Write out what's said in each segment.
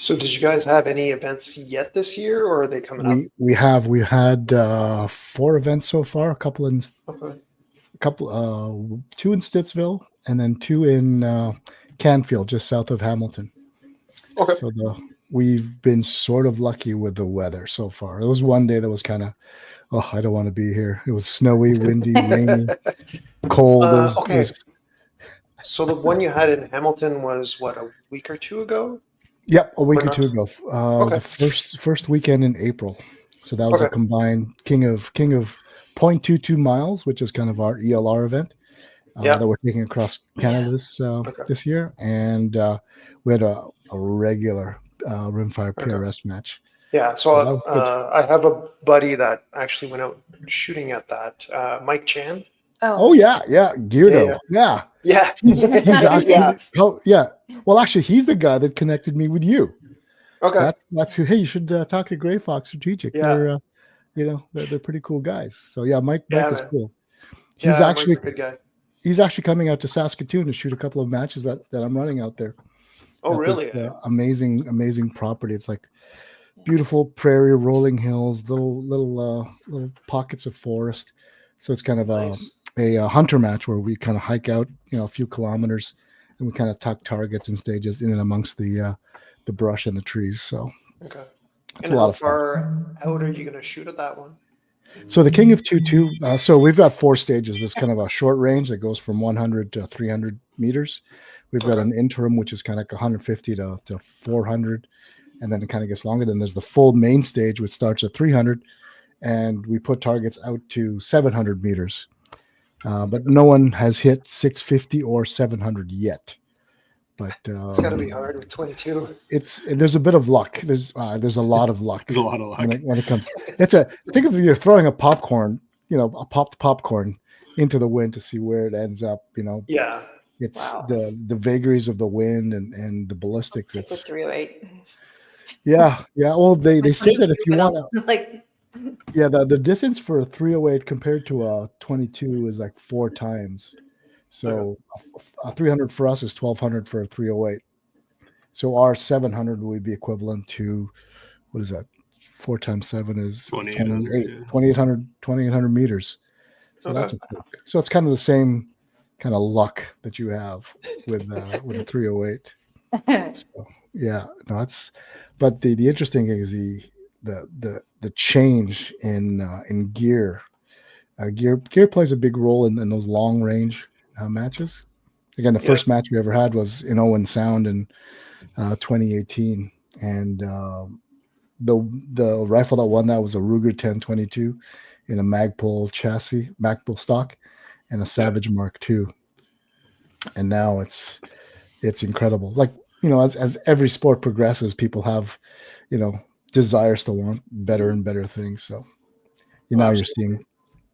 So did you guys have any events yet this year, or are they coming up? We had 4 events so far. Okay. Two in Stittsville, and then 2 in Canfield, just south of Hamilton. Okay. So we've been sort of lucky with the weather so far. There was one day that was kind of, I don't want to be here. It was snowy, windy, rainy, cold. Okay. So the one you had in Hamilton was what, a week or two ago? Yep, a week or two ago. It was Okay. the first weekend in April. So that was a combined King of 0.22 miles, which is kind of our ELR event that we're taking across Canada this year, and we had a regular Rimfire PRS match. Yeah, so I have a buddy that actually went out shooting at that, Mike Chan. Oh yeah, Geardo. Yeah. He's actually, Well, actually, he's the guy that connected me with you. Okay. That's who. Hey, you should talk to Gray Fox Strategic. Yeah. They're pretty cool guys. So yeah, Mike is cool. He's actually Mike's a good guy. He's actually coming out to Saskatoon to shoot a couple of matches that I'm running out there. Oh, really? Amazing property. It's like beautiful prairie, rolling hills, little pockets of forest. So it's kind of a hunter match where we kind of hike out, a few kilometers, and we kind of tuck targets and stages in and amongst the brush and the trees. So it's a lot of fun. How far out are you going to shoot at that one? So the King of 2-2. So we've got 4 stages. There's kind of a short range that goes from 100 to 300 meters. We've got an interim, which is kind of like 150 to 400, and then it kind of gets longer. Then there's the full main stage, which starts at 300, and we put targets out to 700 meters. But no one has hit 650 or 700 yet. But it's got to be hard with 22. There's a bit of luck. There's a lot of luck. There's a lot of luck when it comes. Think of you're throwing a popcorn, a popped popcorn into the wind to see where it ends up. Yeah. It's the vagaries of the wind and the ballistics. It's with 308. Yeah. Well, they say that if you want to, the distance for a 308 compared to a 22 is like 4 times. So a 300 for us is 1,200 for a 308. So our 700 would be equivalent to, what is that? 4 times 7 is 2,800 meters. So so it's kind of the same kind of luck that you have with a 308. So, but the interesting thing is the change in gear. Gear plays a big role in those long range matches. Again, the first match we ever had was in Owen Sound in 2018, and the rifle that won that was a Ruger 1022 in a Magpul chassis, Magpul stock, and a Savage Mark II. And now it's incredible. Like, as every sport progresses, people have, desires to want better and better things. So, you're seeing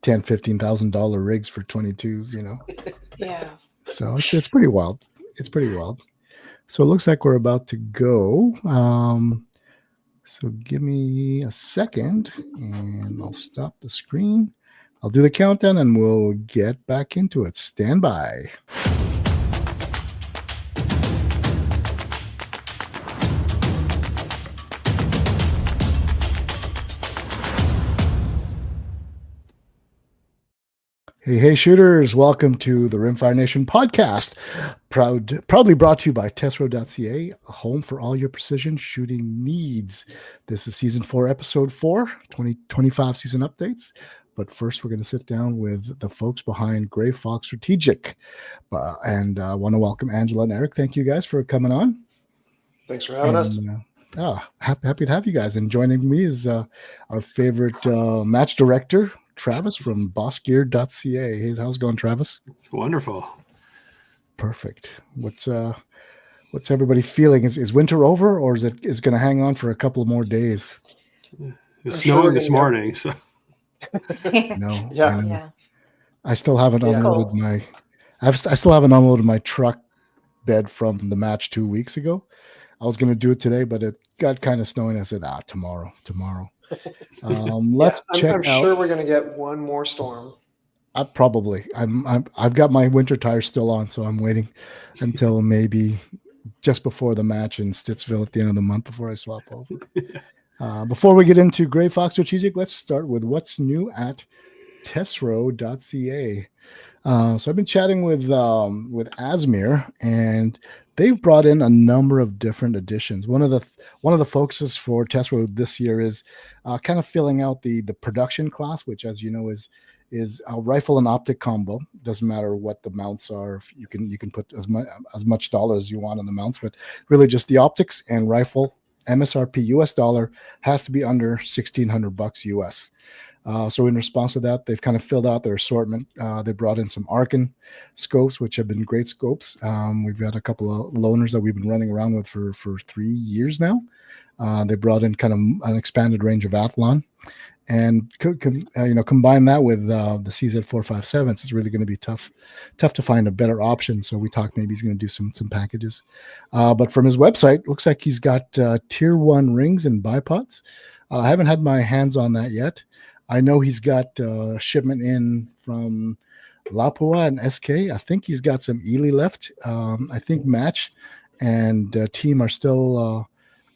$10,000-$15,000 rigs for 22s, Yeah. So it's pretty wild. So it looks like we're about to go. So give me a second and I'll stop the screen. I'll do the countdown and we'll get back into it. Stand by. Hey, shooters. Welcome to the Rimfire Nation Podcast. Proudly brought to you by Tesro.ca, a home for all your precision shooting needs. This is Season 4, Episode 4, 2025 season updates. But first, we're going to sit down with the folks behind Gray Fox Strategic. And I want to welcome Angela and Eric. Thank you guys for coming on. Thanks for having us. Happy to have you guys. And joining me is our favorite match director, Travis from bossgear.ca. Hey, how's it going, Travis? It's wonderful. Perfect. What's everybody feeling? Is winter over, or is it going to hang on for a couple of more days? It was snowing this morning, so no. Yeah. I still haven't unloaded I still haven't unloaded my truck bed from the match 2 weeks ago. I was going to do it today, but it got kind of snowing. I said, tomorrow. Let's check. I'm sure we're going to get one more storm. Probably. I've got my winter tires still on, so I'm waiting until maybe just before the match in Stittsville at the end of the month before I swap over. Before we get into Gray Fox Strategic, let's start with what's new at Tesro.ca. So I've been chatting with Asmir, and they've brought in a number of different additions. One of the focuses for Tesro this year is kind of filling out the production class, which, as you know, is a rifle and optic combo. Doesn't matter what the mounts are. You can put as much dollars as you want on the mounts, but really just the optics and rifle. MSRP US dollar has to be under $1,600 US. So in response to that, they've kind of filled out their assortment. They brought in some Arkin scopes, which have been great scopes. We've got a couple of loaners that we've been running around with for 3 years now. They brought in kind of an expanded range of Athlon, and combine that with the CZ457s. It's really going to be tough to find a better option. So we talked maybe he's going to do some packages. But from his website, looks like he's got tier 1 rings and bipods. I haven't had my hands on that yet. I know he's got shipment in from Lapua and SK. I think he's got some Ely left. I think Match and Team are still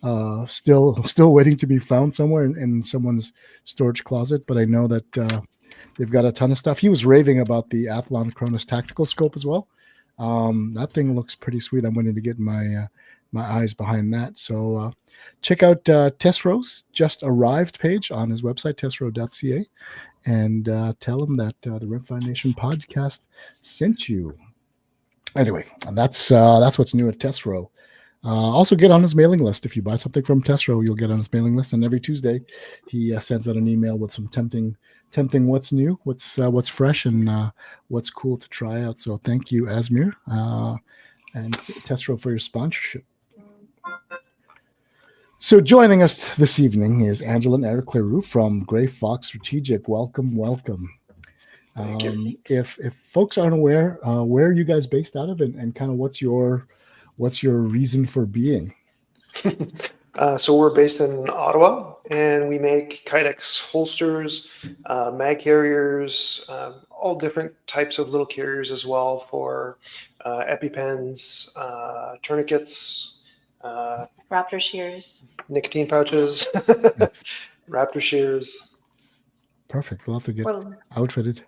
waiting to be found somewhere in someone's storage closet. But I know that they've got a ton of stuff. He was raving about the Athlon Cronus tactical scope as well. That thing looks pretty sweet. I'm waiting to get my eyes behind that. So check out Tesro's just arrived page on his website, Tesro.ca, and tell him that the Rimfire Nation podcast sent you. Anyway, and that's what's new at Tesro. Also get on his mailing list. If you buy something from Tesro, you'll get on his mailing list. And every Tuesday, he sends out an email with some tempting what's new, what's fresh, and what's cool to try out. So thank you, Asmir, and Tesro for your sponsorship. So joining us this evening is Angela and Eric Leroux from Gray Fox Strategic. Welcome. Thank you. If folks aren't aware, where are you guys based out of, and kind of what's your reason for being? So we're based in Ottawa, and we make Kydex holsters, mag carriers, all different types of little carriers as well for EpiPens, tourniquets, Raptor shears, nicotine pouches, Raptor shears. Perfect. We'll have to get outfitted.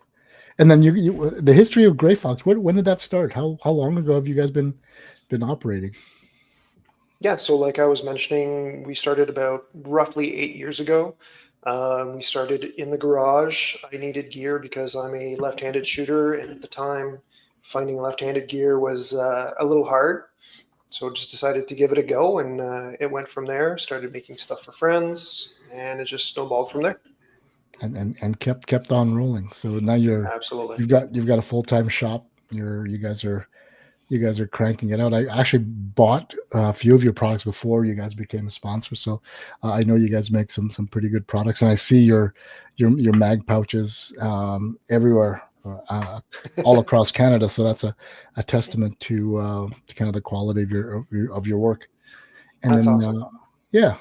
And then you the history of Gray Fox. When did that start? How long ago have you guys been operating? Yeah, so like I was mentioning, we started about roughly 8 years ago. We started in the garage. I needed gear because I'm a left-handed shooter, and at the time, finding left-handed gear was a little hard. So just decided to give it a go, and it went from there. Started making stuff for friends, and it just snowballed from there. And kept on rolling. So now Absolutely. you've got a full-time shop. You guys are cranking it out. I actually bought a few of your products before you guys became a sponsor, so I know you guys make some pretty good products. And I see your mag pouches everywhere, all across Canada. So that's a testament to kind of the quality of your work. And that's then, awesome. Yeah.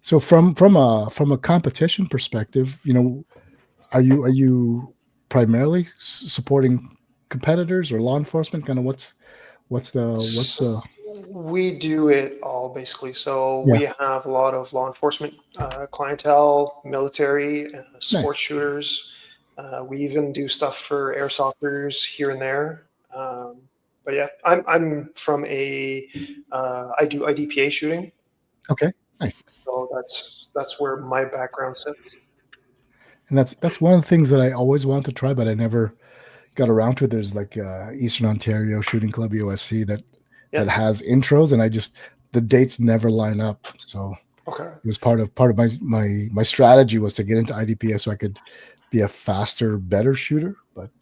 So from a competition perspective, are you primarily supporting competitors or law enforcement? Kind of what's the We do it all basically. So Yeah. we have a lot of law enforcement clientele, military, sports shooters. We even do stuff for airsofters here and there. But yeah, I'm from I do IDPA shooting. Okay, nice. So that's where my background sits. And that's one of the things that I always wanted to try, but I never got around to it. There's like Eastern Ontario Shooting Club EOSC that has intros, and the dates never line up. So Okay. it was part of my strategy was to get into IDPA so I could be a faster, better shooter. But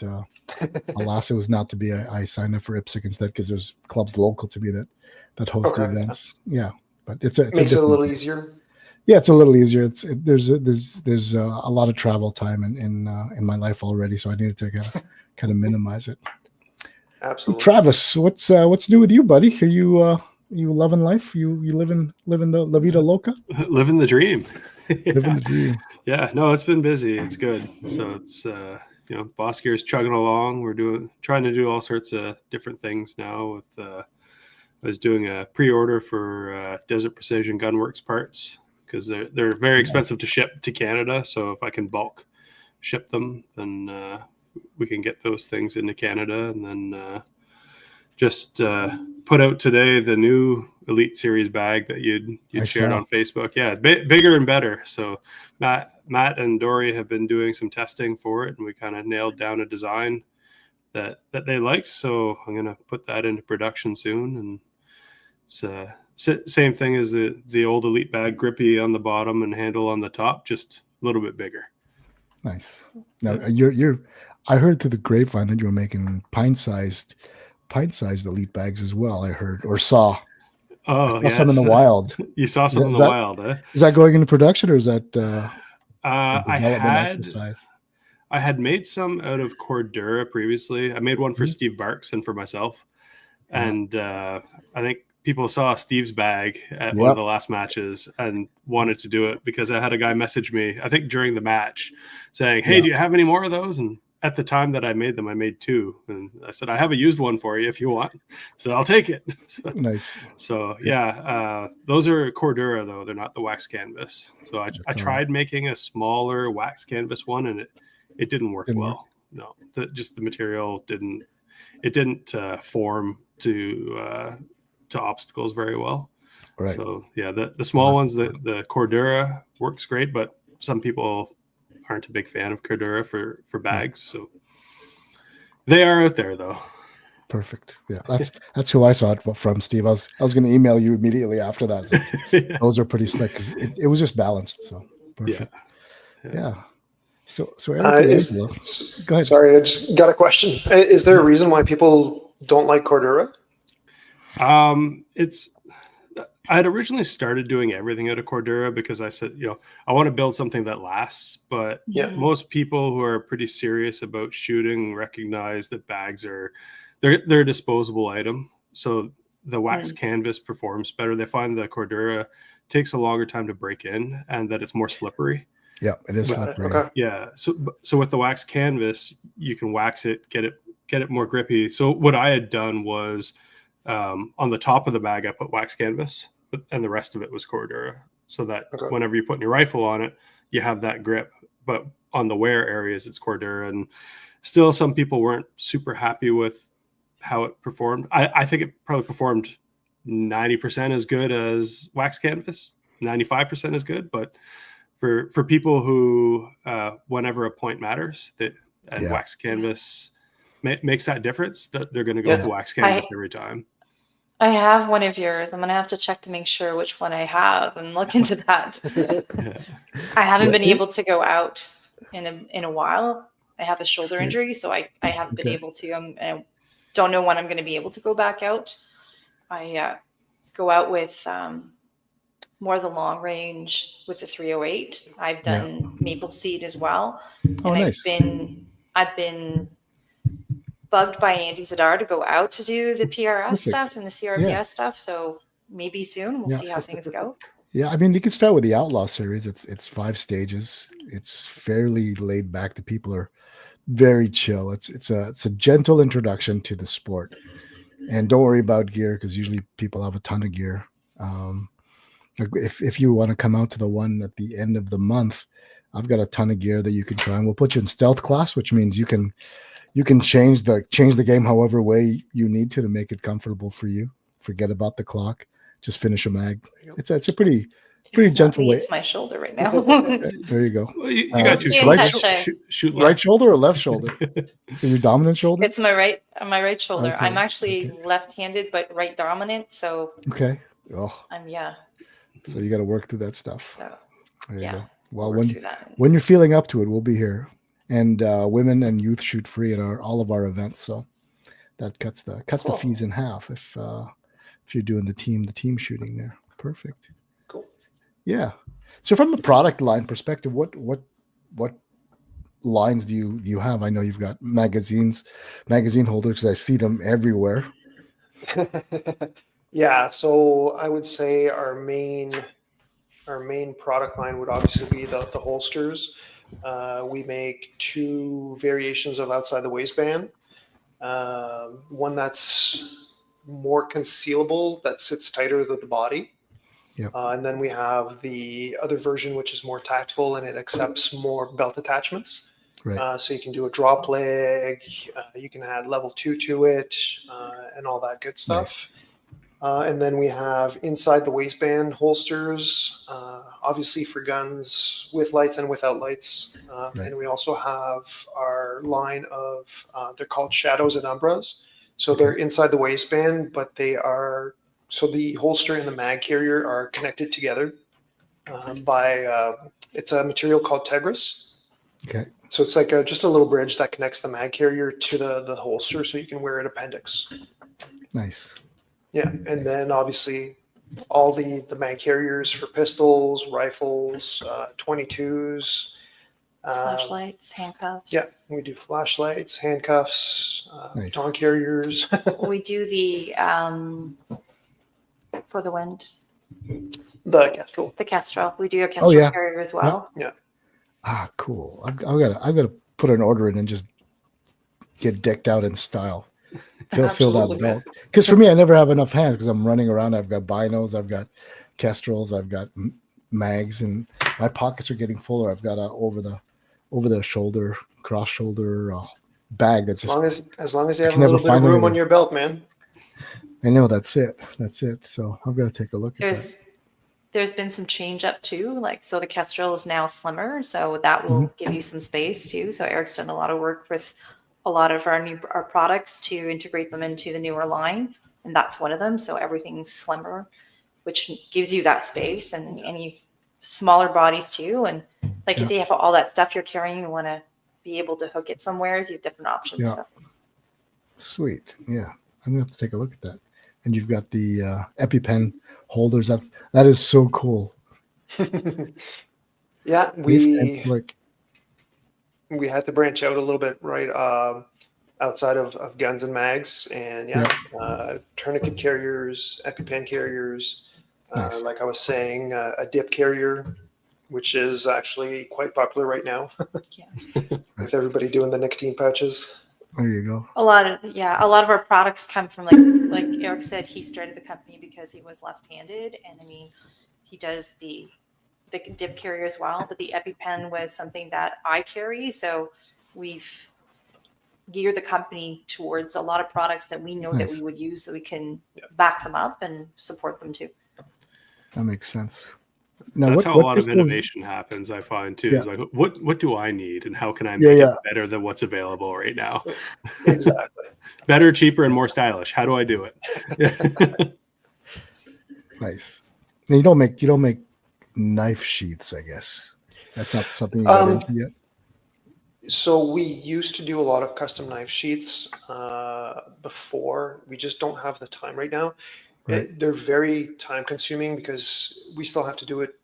alas, it was not to be. I signed up for IPSC instead because there's clubs local to me that host the events. Yeah, but it makes it a little easier. Yeah, it's a little easier. There's a lot of travel time in my life already, so I needed to kind of minimize it. Absolutely. Travis, what's new with you, buddy? Are you loving life? You living the La Vida Loca? Living the dream. Living the dream. Yeah, no, it's been busy. It's good. So it's Boss Gear is chugging along. We're trying to do all sorts of different things now with was doing a pre-order for Desert Precision Gunworks parts because they're very expensive to ship to Canada. So if I can bulk ship them, then we can get those things into Canada. And then just put out today the new Elite Series bag that you'd shared on Facebook. Yeah, bigger and better. So Matt and Dory have been doing some testing for it, and we kind of nailed down a design that they liked. So I'm going to put that into production soon. And it's same thing as the old Elite bag, grippy on the bottom and handle on the top, just a little bit bigger. Nice. Now I heard through the grapevine that you were making pint-sized Elite bags as well. I heard or saw. Oh, I saw some in the wild. You saw some in the wild, eh? Is that going into production, or is that I had made some out of Cordura previously. I made one for Steve Barks and for myself. And I think people saw Steve's bag at one of the last matches and wanted to do it because I had a guy message me, I think during the match, saying, hey, do you have any more of those? And at the time that I made them, I made 2. And I said, I have a used one for you if you want. So I'll take it. Nice. So those are Cordura though. They're not the wax canvas. So I tried making a smaller wax canvas one and it didn't work well. No, just the material didn't form to obstacles very well. Right. So yeah, the small ones, the Cordura works great, but some people aren't a big fan of Cordura for bags. So they are out there though. Perfect. Yeah, that's who I saw it from, Steve. I was going to email you immediately after that. So those are pretty slick because it was just balanced. So perfect. Yeah. So Eric, go ahead. Sorry, I just got a question. Is there a reason why people don't like Cordura? I had originally started doing everything out of Cordura because I said, I want to build something that lasts, but most people who are pretty serious about shooting recognize that bags they're a disposable item. So the wax canvas performs better. They find the Cordura takes a longer time to break in and that it's more slippery. Yeah, it is slippery. Okay. Yeah. So with the wax canvas, you can wax it, get it more grippy. So what I had done was on the top of the bag, I put wax canvas, and the rest of it was Cordura, so that whenever you're putting your rifle on it, you have that grip. But on the wear areas, it's Cordura, and still some people weren't super happy with how it performed. I think it probably performed 90% as good as wax canvas, 95% as good, but for people who whenever a point matters, wax canvas makes that difference, that they're going to go with wax canvas every time. I have one of yours. I'm going to have to check to make sure which one I have and look into that. I haven't been able to go out in a while. I have a shoulder injury, so I haven't been able to. I don't know when I'm going to be able to go back out. I go out with more the long range with the 308. I've done Maple Seed as well. Nice. I've been bugged by Andy Zadar to go out to do the PRS stuff and the CRBS stuff. So maybe soon we'll see how things go. Yeah, I mean, you can start with the Outlaw series. It's 5 stages. It's fairly laid back. The people are very chill. It's a gentle introduction to the sport. And don't worry about gear because usually people have a ton of gear. If you want to come out to the one at the end of the month, I've got a ton of gear that you can try, and we'll put you in stealth class, which means you can change the game however way you need to make it comfortable for you. Forget about the clock. Just finish a mag. It's a pretty gentle way. It's my shoulder right now. There you go. Well, you got to shoot right shoulder or left shoulder? Your dominant shoulder? It's my right shoulder. Okay. I'm actually left-handed but right dominant. So okay. So you got to work through that stuff. So there you go. Well, when you're feeling up to it, we'll be here. And women and youth shoot free at all of our events, so that cuts the fees in half if you're doing the team shooting there. Perfect. Cool. Yeah. So from a product line perspective, what lines do you have? I know you've got magazine holders because I see them everywhere. Yeah. So I would say our main product line would obviously be the holsters. We make 2 variations of outside the waistband. One that's more concealable that sits tighter to the body. Yep. And then we have the other version, which is more tactical and it accepts more belt attachments. Right. So you can do a drop leg, you can add level 2 to it, and all that good stuff. Nice. And then we have inside the waistband holsters, obviously for guns with lights and without lights. Right. And we also have our line of, they're called shadows and umbras. So they're inside the waistband, but they are, so the holster and the mag carrier are connected together by, it's a material called Tegris. Okay. So it's like just a little bridge that connects the mag carrier to the holster so you can wear it appendix. Nice. Yeah, and then obviously all the mag carriers for pistols, rifles, 22s. Flashlights, handcuffs. Yeah, we do flashlights, handcuffs, Nice. baton carriers. We do the for the wind, The Kestrel. the Kestrel. We do a Kestrel yeah. carrier as well. Yeah. Ah, cool. I've got to put an order in and just get decked out in style. Fill that Absolutely, belt. Because for me, I never have enough hands because I'm running around. I've got binos, I've got kestrels, I've got mags, and my pockets are getting fuller. I've got a over the shoulder, cross shoulder bag that's As long as you have a never little bit of find room anything. on your belt, man. I know that's it. So I'm gonna take a look at that. There's been some change up too. Like, so the Kestrel is now slimmer, so that will give you some space too. So Eric's done a lot of work with a lot of our products to integrate them into the newer line, and that's one of them. So everything's slimmer, which gives you that space, and any smaller bodies too. And like you say, you have all that stuff you're carrying, you want to be able to hook it somewhere, so you have different options. Yeah. So. Sweet. Yeah, I'm gonna have to take a look at that. And you've got the EpiPen holders. That is so cool. Yeah, It's like, we had to branch out a little bit, right, outside of guns and mags, and tourniquet carriers, EpiPen carriers, Nice. like I was saying, a dip carrier, which is actually quite popular right now with everybody doing the nicotine pouches. there you go. A lot of our products come from like Eric said, he started the company because he was left-handed, and I mean, he does the dip carrier as well, but the EpiPen was something that I carry, so we've geared the company towards a lot of products that we know that we would use, so we can back them up and support them too. That makes sense. Now, That's how a lot of pistols- innovation happens, I find too. Yeah. Is like, what do I need, and how can I make it better than what's available right now? Exactly. Better, cheaper, and more stylish. How do I do it? Nice. Now, you don't make knife sheaths, I guess. That's not something you got into yet. So we used to do a lot of custom knife sheets before. We just don't have the time right now. Right. They're very time consuming because we still have to do it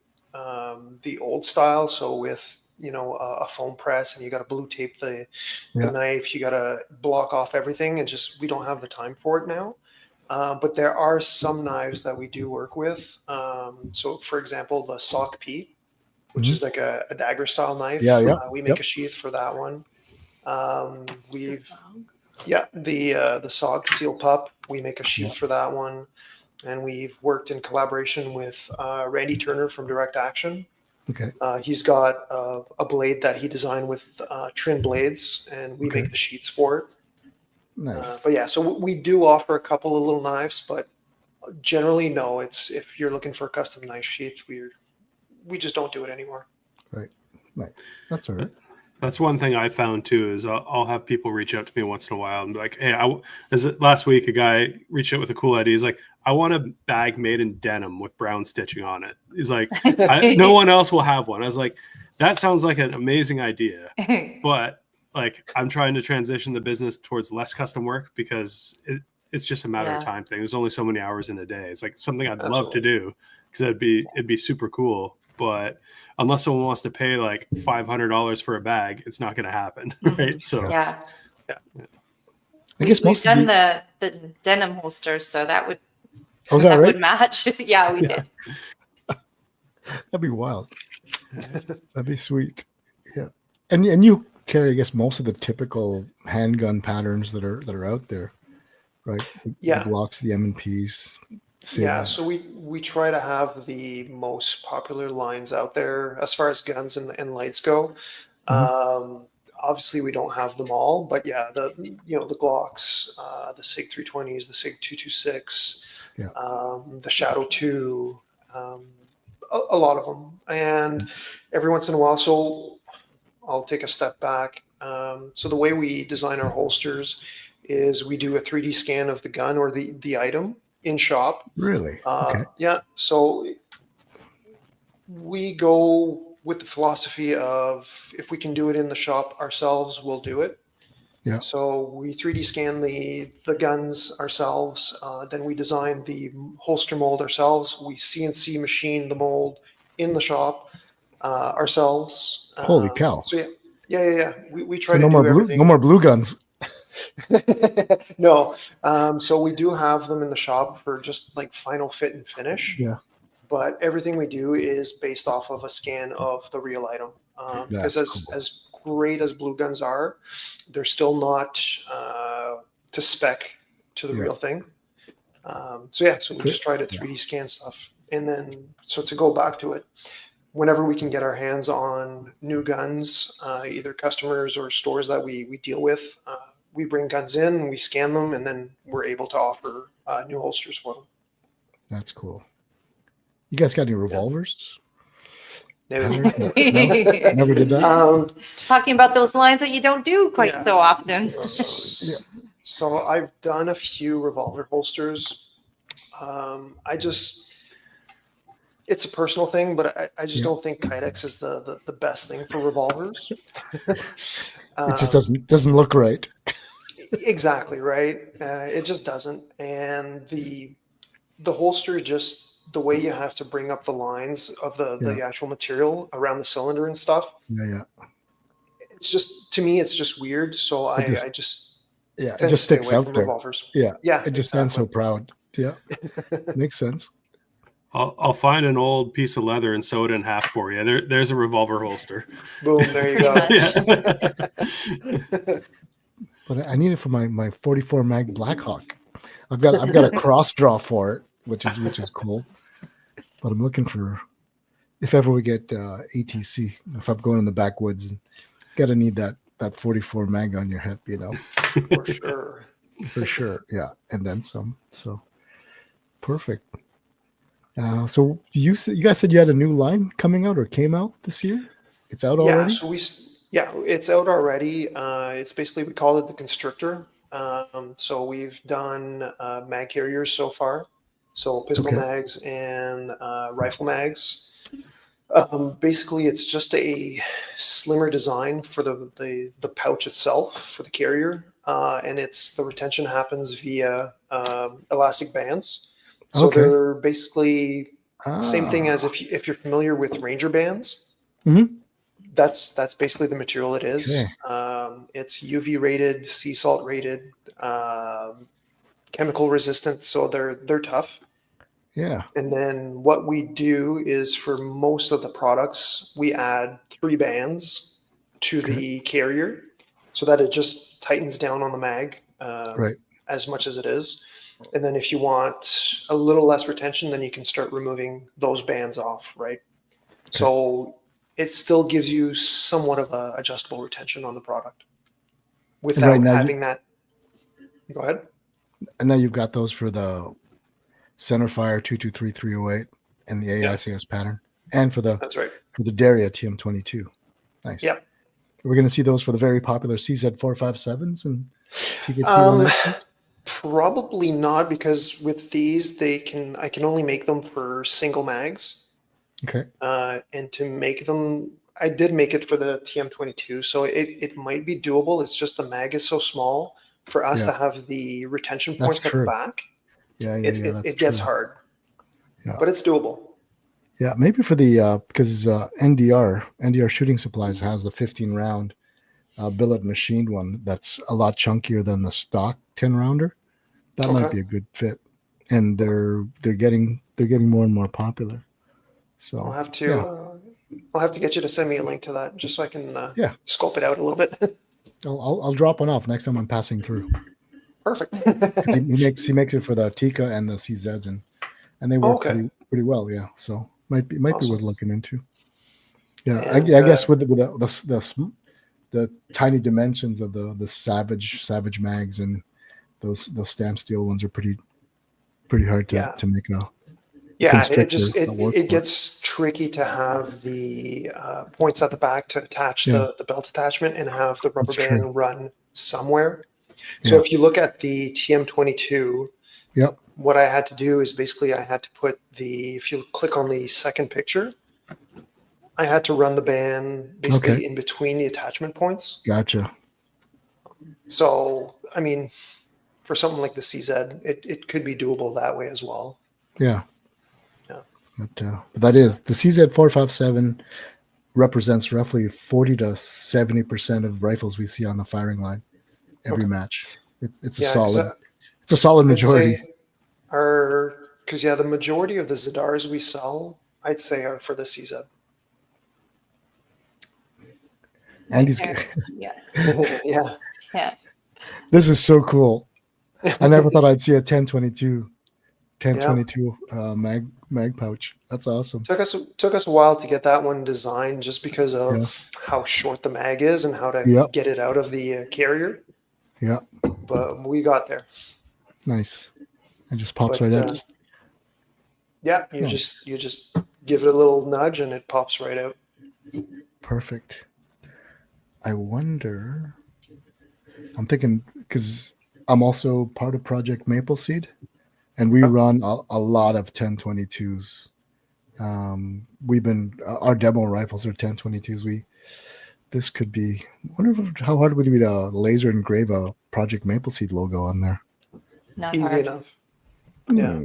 the old style. So with, a foam press, and you got to blue tape the knife, you got to block off everything, and we don't have the time for it now. But there are some knives that we do work with. So for example, the Sock P, which is like a dagger style knife. We make a sheath for that one. The SOG Seal Pup, we make a sheath for that one. And we've worked in collaboration with Randy Turner from Direct Action. Okay. He's got a blade that he designed with trim blades, and we make the sheets for it. Nice. So we do offer a couple of little knives, but generally, no. It's if you're looking for a custom knife sheath, we just don't do it anymore. Right. Nice. That's all right. That's one thing I found too, is I'll have people reach out to me once in a while and be like, hey, last week a guy reached out with a cool idea. He's like, I want a bag made in denim with brown stitching on it. He's like, no one else will have one. I was like, that sounds like an amazing idea, but like, I'm trying to transition the business towards less custom work because it's just a matter of time thing. There's only so many hours in a day. It's like something I'd love to do because it'd be super cool. But unless someone wants to pay like $500 for a bag, it's not going to happen, right? So I guess we've done the denim holsters, so that would would match. Yeah, we did. That'd be wild. That'd be sweet. Yeah, and you carry, I guess, most of the typical handgun patterns that are out there, right? Yeah. The Glocks, the M&Ps. Yeah, so we try to have the most popular lines out there as far as guns and lights go. Obviously, we don't have them all, but yeah, the Glocks, the Sig 320s, the Sig 226, the Shadow 2, a lot of them, and every once in a while. So I'll take a step back. So the way we design our holsters is we do a 3D scan of the gun or the item in shop. Really? Okay. Yeah. So we go with the philosophy of if we can do it in the shop ourselves, we'll do it. Yeah. So we 3D scan the guns ourselves. Then we design the holster mold ourselves. We CNC machine the mold in the shop ourselves. Holy cow! So yeah. We try So to do everything. No more blue guns. No. So we do have them in the shop for just like final fit and finish. Yeah. But everything we do is based off of a scan of the real item. Because as great as blue guns are, they're still not to spec to the real thing. So we just try to 3D scan stuff. And then, so to go back to it, whenever we can get our hands on new guns, either customers or stores that we deal with, we bring guns in, we scan them, and then we're able to offer new holsters for them. That's cool. You guys got any revolvers? No. Never did that. Talking about those lines that you don't do quite so often. So I've done a few revolver holsters. It's a personal thing, but I just don't think Kydex is the best thing for revolvers. It just doesn't look right. Exactly right. It just doesn't, and the holster just the way you have to bring up the lines of the actual material around the cylinder and stuff. Yeah. It's just, to me, it's just weird. So I just it just sticks out there. Revolvers. Yeah. It just stands so proud. Yeah. Makes sense. I'll find an old piece of leather and sew it in half for you. There's a revolver holster. Boom, there you go. But I need it for my 44 mag Blackhawk. I've got a cross draw for it, which is cool. But I'm looking for, if ever we get ATC, if I'm going in the backwoods, gotta need that 44 mag on your hip, For sure. For sure, yeah, and then some. So perfect. So you guys said you had a new line coming out or came out this year? It's out already? It's out already. It's basically, we call it the Constrictor. So we've done mag carriers so far. So pistol mags and rifle mags. Basically, it's just a slimmer design for the pouch itself for the carrier, and the retention happens via elastic bands. So they're basically same thing as if you're familiar with Ranger bands. Mm-hmm. That's basically the material it is. It's UV rated, sea salt rated, chemical resistant, so they're tough. Yeah. And then what we do is for most of the products, we add 3 bands to the carrier so that it just tightens down on the mag as much as it is. And then if you want a little less retention, then you can start removing those bands off, right? Okay. So it still gives you somewhat of a adjustable retention on the product without having that. Go ahead. And now you've got those for the Centerfire 223-308 and the AICS pattern, and for the Daria TM22. Nice. Yeah. We're going to see those for the very popular CZ457s and TKT. Probably not, because with these I can only make them for single mags. Okay. And to make them, I did make it for the TM22, so it might be doable. It's just the mag is so small for us to have the retention points at the back. It gets hard. Yeah. But it's doable. Yeah, maybe for the because NDR Shooting Supplies has the 15 round billet machined one that's a lot chunkier than the stock 10 rounder. That might be a good fit, and they're getting more and more popular. So I'll have to get you to send me a link to that just so I can scope it out a little bit. I'll drop one off next time I'm passing through. Perfect. 'Cause he makes it for the Tika and the CZs, and they work pretty well. Yeah, so might be Awesome. worth looking into. Yeah, And, I guess with the tiny dimensions of the Savage mags and those stamp steel ones are pretty hard to make a constrictor that work it gets tricky to have the points at the back to attach the belt attachment and have the rubber That's band true. run somewhere. So if you look at the TM22, Yep. what I had to do is basically I had to put if you click on the second picture, I had to run the band basically in between the attachment points. Gotcha. So, I mean, for something like the CZ, it could be doable that way as well. Yeah. Yeah. But that is the CZ457 represents roughly 40 to 70% of rifles we see on the firing line every match. It's a solid majority. Because the majority of the Zadars we sell, I'd say, are for the CZ. Andy's Yeah. Yeah. This is so cool. I never thought I'd see a 1022 mag pouch. That's awesome. Took us a while to get that one designed just because of how short the mag is and how to get it out of the carrier. Yeah. But we got there. Nice. It just pops right out. You just give it a little nudge and it pops right out. Perfect. I wonder, I'm thinking, because I'm also part of Project Maple Seed, and we run a lot of 1022s. Our demo rifles are 1022s. This could be, I wonder how hard would it be to laser engrave a Project Maple Seed logo on there? Not Easy hard. enough. Yeah.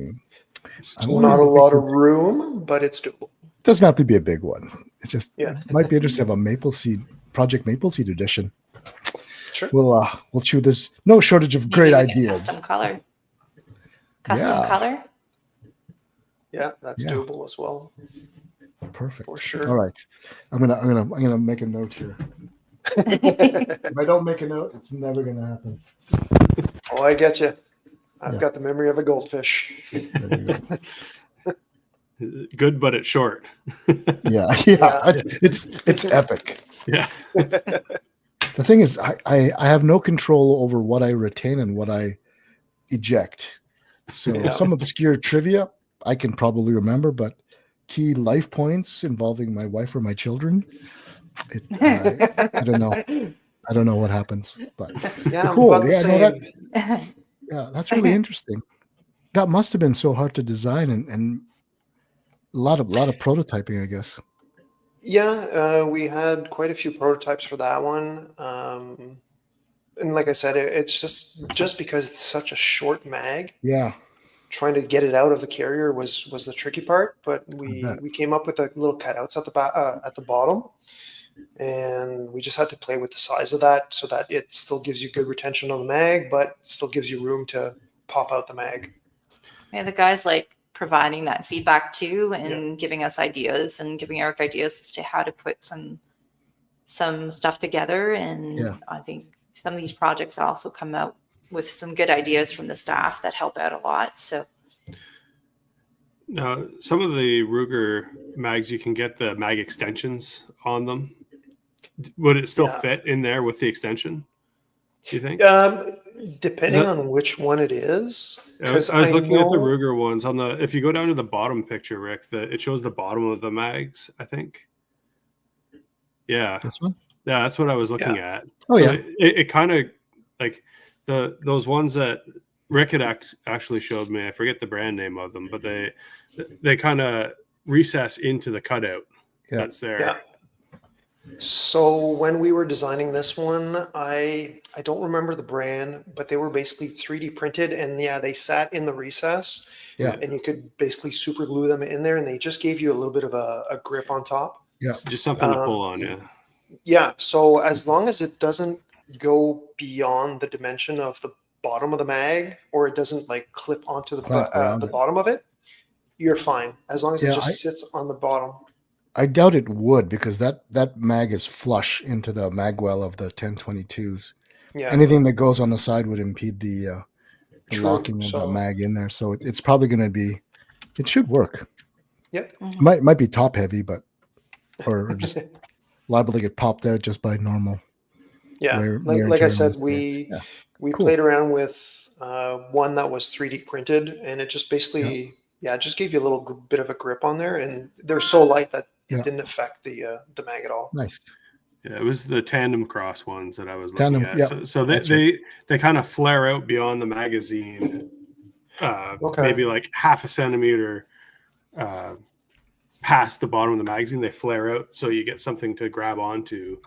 Not a lot of room, but it's doable. Doesn't have to be a big one. It's just, it might be interesting to have a Project Maple Seed edition. Sure. We'll chew this. No shortage of great ideas. Custom color. Color. Yeah, that's doable as well. Perfect. For sure. All right. I'm gonna make a note here. If I don't make a note, it's never gonna happen. Oh, I get you. I've got the memory of a goldfish. Good, but it's short. Yeah. It's epic. Yeah. The thing is, I have no control over what I retain and what I eject. So some obscure trivia I can probably remember, but key life points involving my wife or my children, I don't know. I don't know what happens, but cool. That's really interesting. That must have been so hard to design and a lot of prototyping, I guess. Yeah, we had quite a few prototypes for that one. And like I said, it's just because it's such a short mag. Yeah. Trying to get it out of the carrier was the tricky part, but we came up with the little cutouts at the bottom, and we just had to play with the size of that so that it still gives you good retention on the mag, but still gives you room to pop out the mag. Yeah, the guys like providing that feedback too, and giving us ideas and giving Eric ideas as to how to put some stuff together. And I think some of these projects also come out with some good ideas from the staff that help out a lot. So some of the Ruger mags, you can get the mag extensions on them. Would it still fit in there with the extension, do you think? Depending on which one it is. I was looking at the Ruger ones if you go down to the bottom picture, Rick, it shows the bottom of the mags, I think. Yeah. This one? Yeah, that's what I was looking at. Oh, so yeah. It kind of like those ones that Rick had actually showed me. I forget the brand name of them, but they kind of recess into the cutout that's there. Yeah. So when we were designing this one, I don't remember the brand, but they were basically 3D printed, and they sat in the recess. Yeah. And you could basically super glue them in there, and they just gave you a little bit of a grip on top. Yeah. Just something to pull on, Yeah. So as long as it doesn't go beyond the dimension of the bottom of the mag, or it doesn't like clip onto the bottom of it, you're fine. As long as it just sits on the bottom. I doubt it would, because that mag is flush into the mag well of the 1022s. Yeah. anything that goes on the side would impede the True. locking of the So- mag in there. So it's probably going to be. It should work. Yep. Might be top heavy, but or just liable to get popped out just by normal. Yeah. wear Like and I tear on said, this we thing. Cool. played around with one that was 3D printed, and it just basically it just gave you a little bit of a grip on there, and they're so light that it didn't affect the mag at all. Nice. Yeah, it was the tandem cross ones that I was Tandem, looking at. yeah, So that's they kind of flare out beyond the magazine, Okay. maybe like half a centimeter past the bottom of the magazine. They flare out, so you get something to grab onto.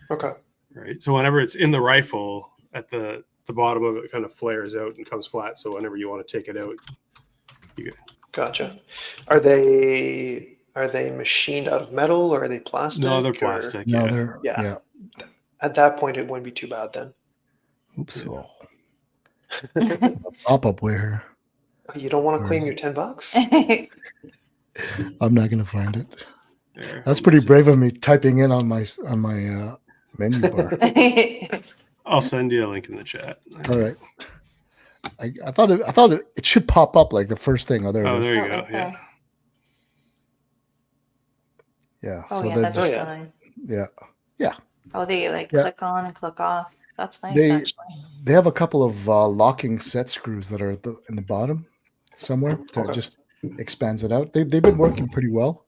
Okay. Right. So whenever it's in the rifle, at the bottom of it kind of flares out and comes flat. So whenever you want to take it out, you get. Gotcha. Are they machined out of metal, or are they plastic? No, they're or- plastic. No, Yeah. they're Yeah. At that point, it wouldn't be too bad then. Oops. Oh. Pop-up wear. You don't want to Or claim is your $10? I'm not going to find it. There. That's pretty brave of me typing in on my menu bar. I'll send you a link in the chat. All right. I thought it should pop up like the first thing. Oh, there Oh, it is. there you Oh, go. right Yeah. there. Yeah. Oh, so yeah, they're that's just fine. yeah. Oh, they like Yeah. click on and click off. That's nice, They- actually. They have a couple of locking set screws that are in the bottom somewhere that Okay. just expands it out. They've been working pretty well.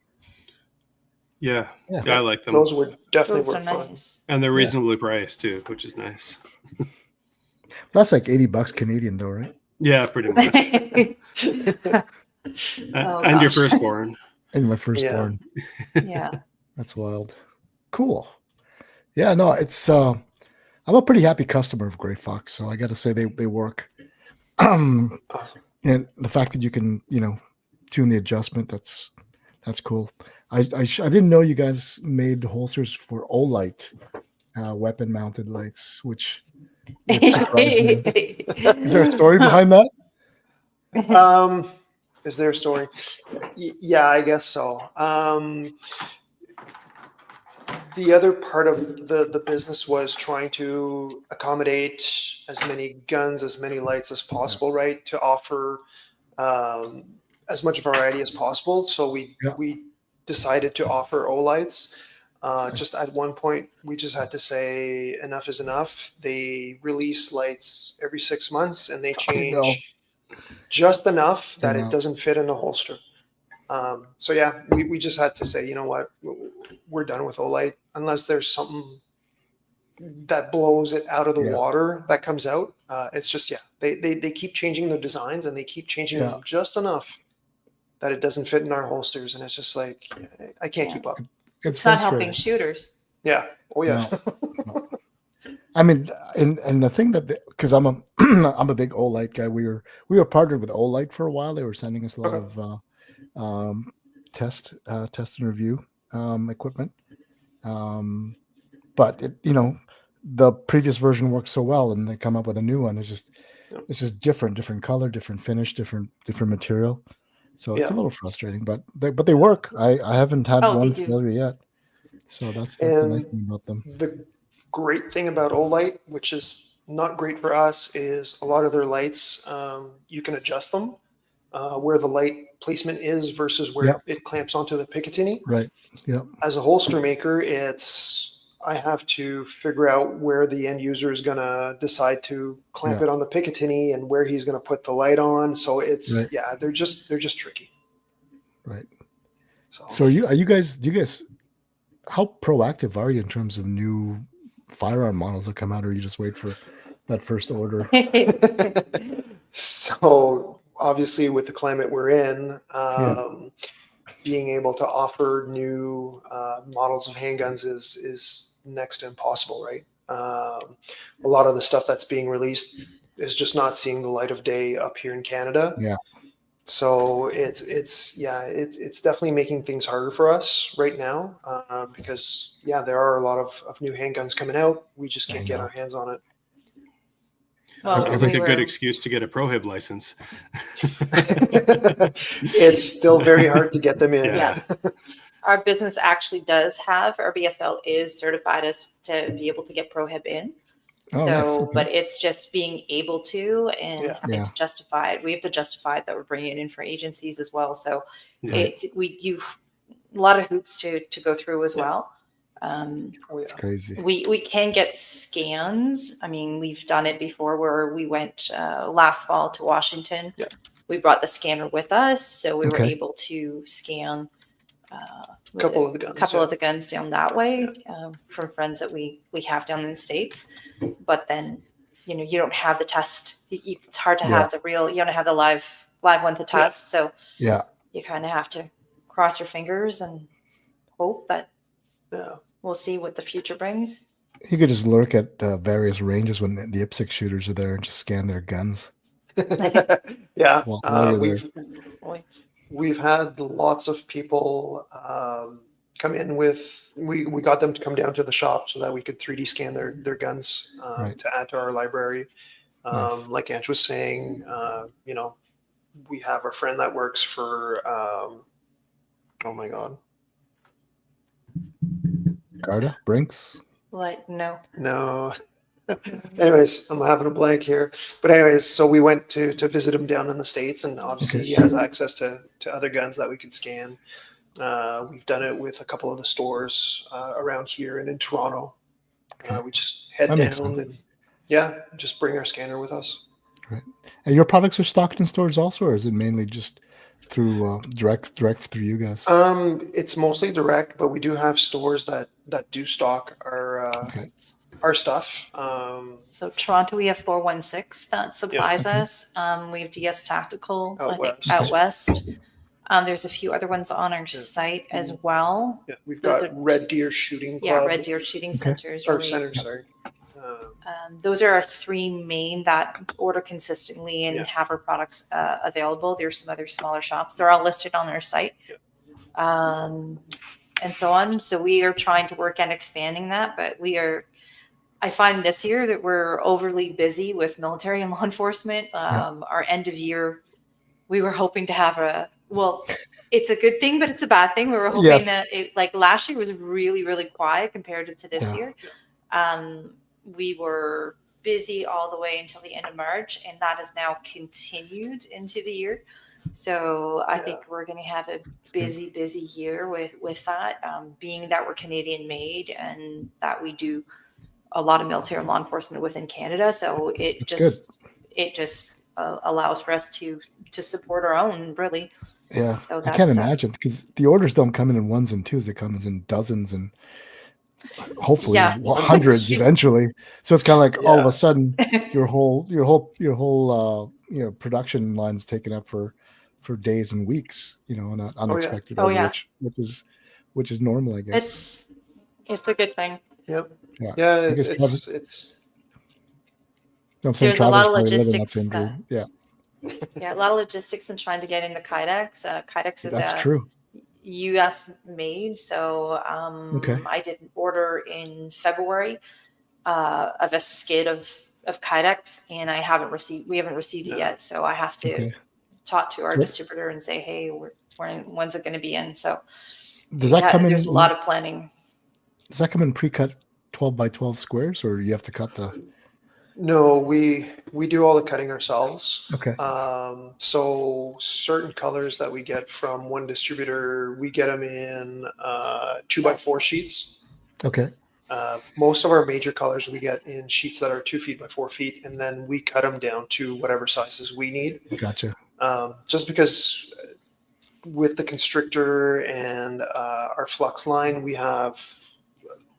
Yeah. Yeah. I like them. Those would definitely Those are work fine. nice. And they're reasonably priced too, which is nice. That's like $80 Canadian though, right? Yeah, pretty much. Oh, And your gosh. firstborn. And my firstborn. Yeah. That's wild. Cool. Yeah, no, it's I'm a pretty happy customer of Gray Fox, so I got to say they work. Awesome. And the fact that you can, tune the adjustment, that's cool. I didn't know you guys made holsters for Olight weapon mounted lights, which surprised me. Is there a story behind that? Is there a story? Yeah, I guess so. The other part of the business was trying to accommodate as many guns, as many lights as possible, right? To offer as much variety as possible. So we decided to offer O-lights. Just at one point, we just had to say enough is enough. They release lights every 6 months, and they change just enough that it doesn't fit in a holster. So yeah, we just had to say, you know what, we're done with Olight unless there's something that blows it out of the water that comes out. It's just they keep changing their designs, and they keep changing them just enough that it doesn't fit in our holsters, and it's just like I can't keep up. It's not helping shooters. Yeah. Oh yeah. No. I mean, and the thing that because I'm a big Olight guy. We were partnered with Olight for a while. They were sending us a lot of test and review equipment. But the previous version worked so well, and they come up with a new one. It's just different color, different finish, different material. So it's a little frustrating, but they work. I haven't had one failure yet. So that's the nice thing about them. The great thing about Olight, which is not great for us, is a lot of their lights, you can adjust them where the light placement is versus where it clamps onto the Picatinny. Right. Yeah. As a holster maker, I have to figure out where the end user is going to decide to clamp it on the Picatinny and where he's going to put the light on. So it's they're just tricky. Right. So do you guys how proactive are you in terms of new firearm models that come out, or you just wait for that first order? So obviously with the climate we're in, being able to offer new models of handguns is next to impossible, right? A lot of the stuff that's being released is just not seeing the light of day up here in Canada. Yeah. So it's definitely making things harder for us right now because there are a lot of new handguns coming out. We just can't get our hands on it. Well, Sounds like a good excuse to get a prohib license. It's still very hard to get them in. Yeah. Our business actually does have, our BFL is certified as to be able to get prohib in. Oh, So, nice. Okay. but it's just being able to and Yeah. having Yeah. to justify it. We have to justify it that we're bringing it in for agencies as well. So Yeah. you a lot of hoops to go through as Yeah. well. Oh, It's yeah. crazy. We can get scans. I mean, we've done it before where we went last fall to Washington. Yeah. We brought the scanner with us, so we were Okay. able to scan A couple of the guns. couple yeah. of the guns down that way from friends that we have down in the States. But then, you don't have the test. It's hard to have the real. You don't have the live one to test. So Yeah. you kind of have to cross your fingers and hope that Yeah. we'll see what the future brings. You could just lurk at various ranges when the IPSC shooters are there and just scan their guns. Yeah. While you're We've had lots of people come in with, we got them to come down to the shop so that we could 3D scan their guns Right. to add to our library. Nice. Like Ange was saying, we have a friend that works for, oh my God. Garda, Brinks. Like, no. No. Anyways, I'm having a blank here. But anyways, so we went to visit him down in the States, and obviously he has access to other guns that we could scan. We've done it with a couple of the stores around here and in Toronto. Okay. We just head That makes down sense. and just bring our scanner with us. Right. And your products are stocked in stores also, or is it mainly just through direct through you guys? It's mostly direct, but we do have stores that do stock our stuff. So Toronto, we have 416 that supplies Okay. us. We have DS Tactical Out west. west. There's a few other ones on our site as well. Yeah, we've Those got are- Red Deer Shooting Club. Yeah, Red Deer Shooting Centers. Or really. Center, sorry. Those are our three main that order consistently and Yeah. have our products available. There's some other smaller shops. They're all listed on our site. And so on. So we are trying to work at expanding that, but I find this year that we're overly busy with military and law enforcement. Our end of year, we were hoping to have it's a good thing, but it's a bad thing. We were hoping that like last year was really, really quiet compared to this year. We were busy all the way until the end of March, and that has now continued into the year. So I think we're going to have a busy year with that, being that we're Canadian made and that we do a lot of military and law enforcement within Canada. So it just allows for us to support our own, really. Yeah, So I can't imagine because the orders don't come in ones and twos; they come in dozens and hopefully hundreds eventually. So it's kind of like all of a sudden your whole production line's taken up for days and weeks, on an unexpected order, which is normal, I guess. It's a good thing. Yep. Yeah. It's I'm saying there's a lot of Travis probably logistics. A lot of logistics in trying to get into Kydex. Kydex is that's true. U.S. made, so I did an order in February of a skid of Kydex, and we haven't received it yet. So I have to talk to our distributor and say, hey, when's it going to be in? So does that come in? There's a lot of planning. Does that come in pre-cut 12 by 12 squares, or you have to cut the? No, we do all the cutting ourselves. Okay. So certain colors that we get from one distributor, we get them in 2x4 sheets. Okay. Most of our major colors we get in sheets that are 2 feet by 4 feet, and then we cut them down to whatever sizes we need. Gotcha. Just because with the constrictor and our flux line, we have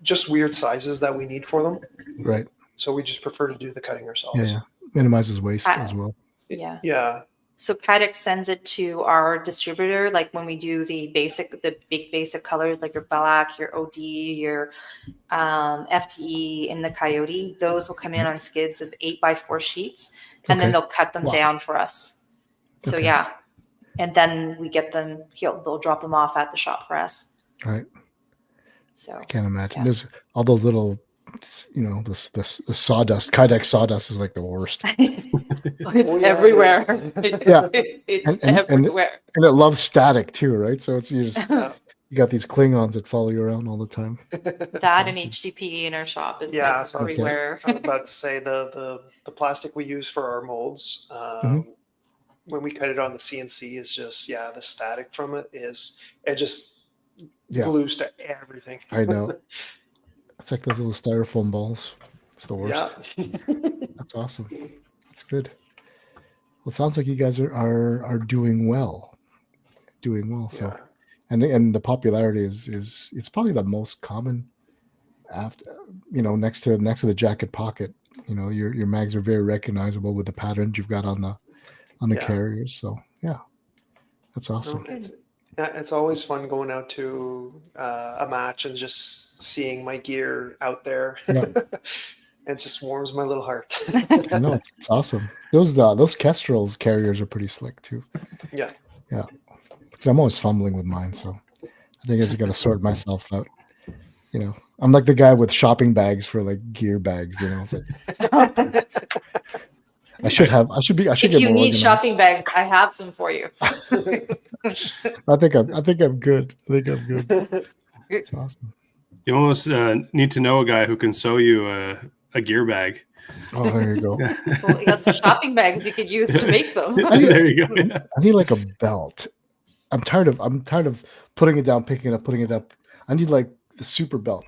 just weird sizes that we need for them. Right. So we just prefer to do the cutting ourselves. Yeah. Minimizes waste as well. Yeah. So Kydex sends it to our distributor, like when we do the big basic colors, like your black, your OD, your FTE, and the Coyote. Those will come in on skids of 8x4 sheets, and then they'll cut them down for us. So and then we get them. They'll drop them off at the shop for us. Right. So I can't imagine. There's all those little, the sawdust. Kydex sawdust is like the worst. It's everywhere. Yeah. It's everywhere. And it loves static too, right? So it's you just You got these Klingons that follow you around all the time. That and HDP in our shop is Yeah, like so everywhere. I was about to say the plastic we use for our molds, when we cut it on the CNC is just, the static from it just glues to everything. I know. It's like those little styrofoam balls. It's the worst. Yeah. That's awesome. That's good. Well, it sounds like you guys are doing well. So, and the popularity is it's probably the most common after, next to the jacket pocket. Your mags are very recognizable with the patterns you've got on the carriers. So that's awesome. It's always fun going out to a match and just seeing my gear out there. It just warms my little heart. I know, it's awesome. Those Kestrel's carriers are pretty slick too. Yeah. Because I'm always fumbling with mine, so I think I just got to sort myself out. I'm like the guy with shopping bags for like gear bags. It's like, I should if get you more need organized. shopping bags, I have some for you. I think I'm good. It's awesome. You almost need to know a guy who can sew you a gear bag. Oh, there you go. Well, you got some shopping bags you could use to make them. There you go. Yeah. I need like a belt. I'm tired of putting it down, picking it up, putting it up. I need like the super belt.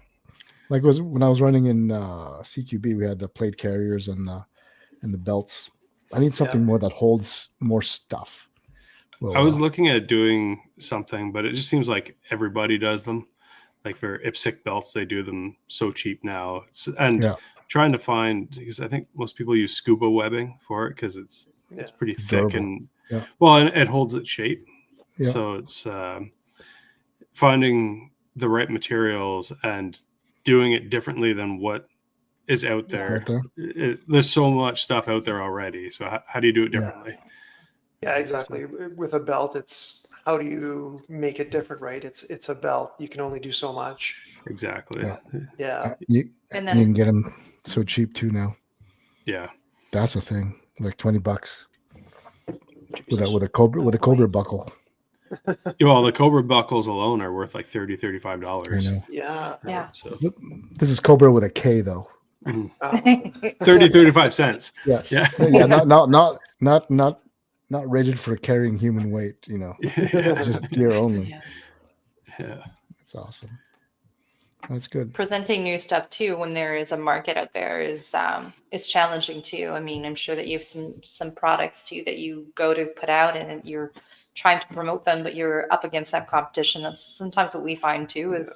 Like when I was running in CQB, we had the plate carriers and the belts. I need something more that holds more stuff. Well, I was looking at doing something, but it just seems like everybody does them. Like for IPSC belts, they do them so cheap now. Trying to find, because I think most people use scuba webbing for it because it's pretty thick durable. and Yeah. it holds its shape. Yeah. So it's finding the right materials and doing it differently than what is out there. There's so much stuff out there already. So how do you do it differently? Yeah, exactly. With a belt, it's how do you make it different, right? It's a belt. You can only do so much. Exactly. Yeah. You can get them so cheap too now. Yeah. That's the thing. Like $20 with a Cobra buckle. Well, the Cobra buckles alone are worth like $30, $35. Yeah. So this is Cobra with a K though. 35 cents. Yeah. Not rated for carrying human weight, just gear only. Yeah. That's awesome. That's good. Presenting new stuff too when there is a market out there is challenging too. I mean, I'm sure that you have some products too that you go to put out and you're trying to promote them, but you're up against that competition. That's sometimes what we find too is,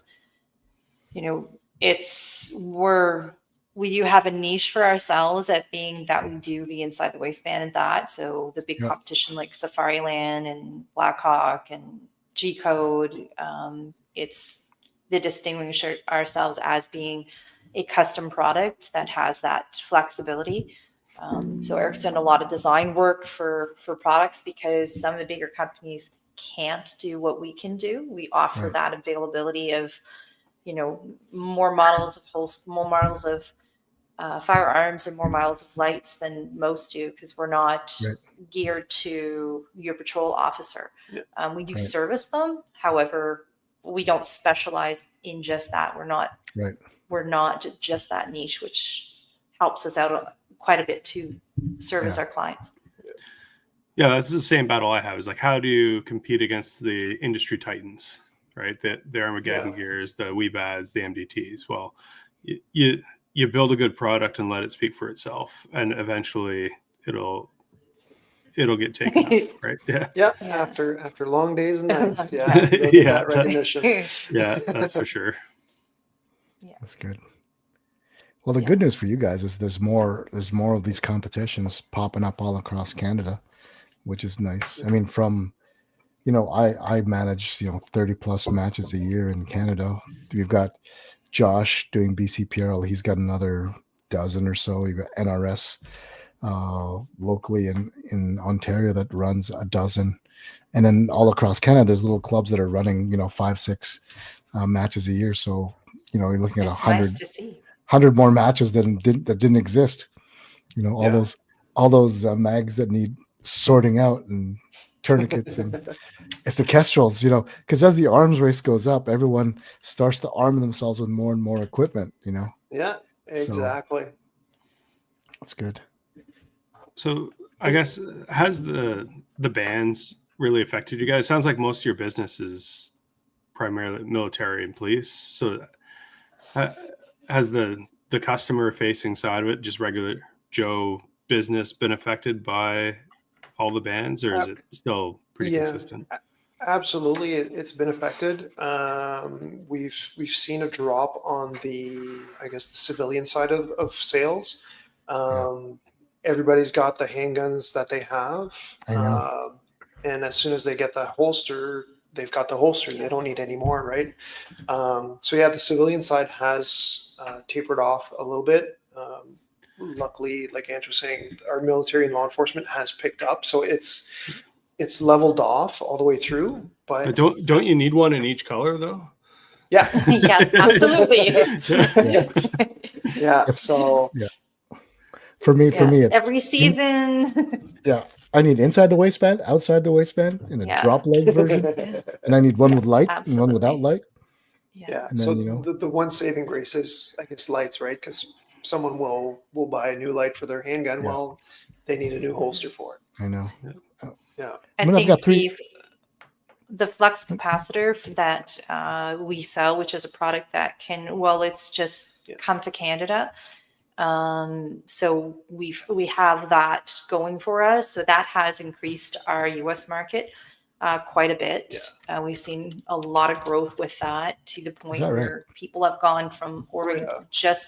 we do have a niche for ourselves at being that we do the inside the waistband and that. So the big competition like Safariland and Blackhawk and G Code, it's the distinguish ourselves as being a custom product that has that flexibility. So Eric's done a lot of design work for products because some of the bigger companies can't do what we can do. We offer that availability of, more models of firearms and more models of lights than most do because we're not geared to your patrol officer. We do service them. However, we don't specialize in just that. We're not just that niche, which helps us out quite a bit to service our clients. Yeah, that's the same battle I have. Is like, how do you compete against the industry titans, right? The Armageddon gears, the Weebads, the MDTs. Well, you build a good product and let it speak for itself, and eventually it'll get taken up, right? Yeah. After long days and nights. That recognition. Yeah, that's for sure. Yeah, that's good. Well, the good news for you guys is there's more of these competitions popping up all across Canada, which is nice. I mean, I manage 30 plus matches a year in Canada. We've got Josh doing BCPRL. He's got another dozen or so. You've got NRS locally in Ontario that runs a dozen, and then all across Canada there's little clubs that are running 5-6 matches a year. So you're looking at 100 nice to see. 100 more matches that didn't exist. All those mags that need sorting out and tourniquets, and it's the kestrels, because as the arms race goes up, everyone starts to arm themselves with more and more equipment, Yeah, exactly. So, that's good. So I guess, has the bans really affected you guys? Sounds like most of your business is primarily military and police. So has the customer facing side of it, just regular Joe business, been affected by all the bans, or is it still pretty consistent? Absolutely, it's been affected. We've seen a drop on the civilian side of sales. Everybody's got the handguns that they have, and as soon as they get the holster, they've got the holster. They don't need any more, right? So the civilian side has tapered off a little bit. Luckily, like Andrew was saying, our military and law enforcement has picked up, so it's leveled off all the way through. But don't you need one in each color though? Yeah. Yeah, absolutely. Yeah. So for me, it's every season. I need inside the waistband, outside the waistband, in a drop leg version, and I need one with light and one without light. Yeah. And so then, the one saving grace is, I guess, lights, right? Because someone will buy a new light for their handgun. Well, they need a new holster for it. I know. Yeah. I mean, think I've got the flux capacitor that we sell, which is a product that can, it's just come to Canada. So we have that going for us. So that has increased our US market quite a bit. We've seen a lot of growth with that, to the point where people have gone from ordering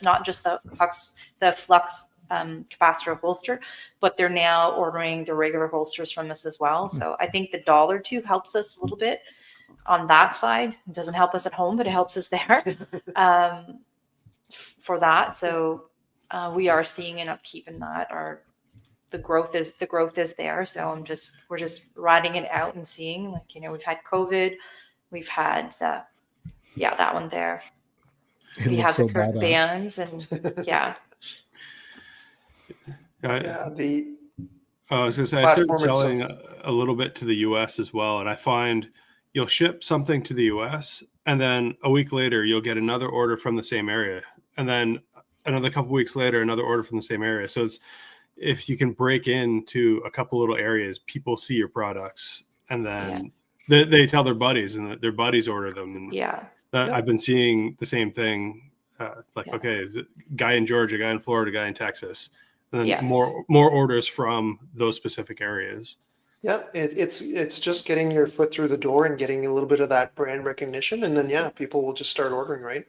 not just the flux capacitor holster, but they're now ordering the regular holsters from us as well. So I think the dollar tube helps us a little bit on that side. It doesn't help us at home, but it helps us there for that. So we are seeing an upkeep in that. The growth is there. So we're just riding it out and seeing, we've had COVID, we've had that one there. We have the current bans, and I was gonna say, I started selling a little bit to the US as well, and I find you'll ship something to the US, and then a week later you'll get another order from the same area, and then another couple weeks later another order from the same area. So if you can break into a couple little areas, people see your products, and then they tell their buddies, and their buddies order them. And I've been seeing the same thing. Okay, is it guy in Georgia, guy in Florida, guy in Texas, and then more orders from those specific areas. Yeah, it's just getting your foot through the door and getting a little bit of that brand recognition, and then people will just start ordering, right?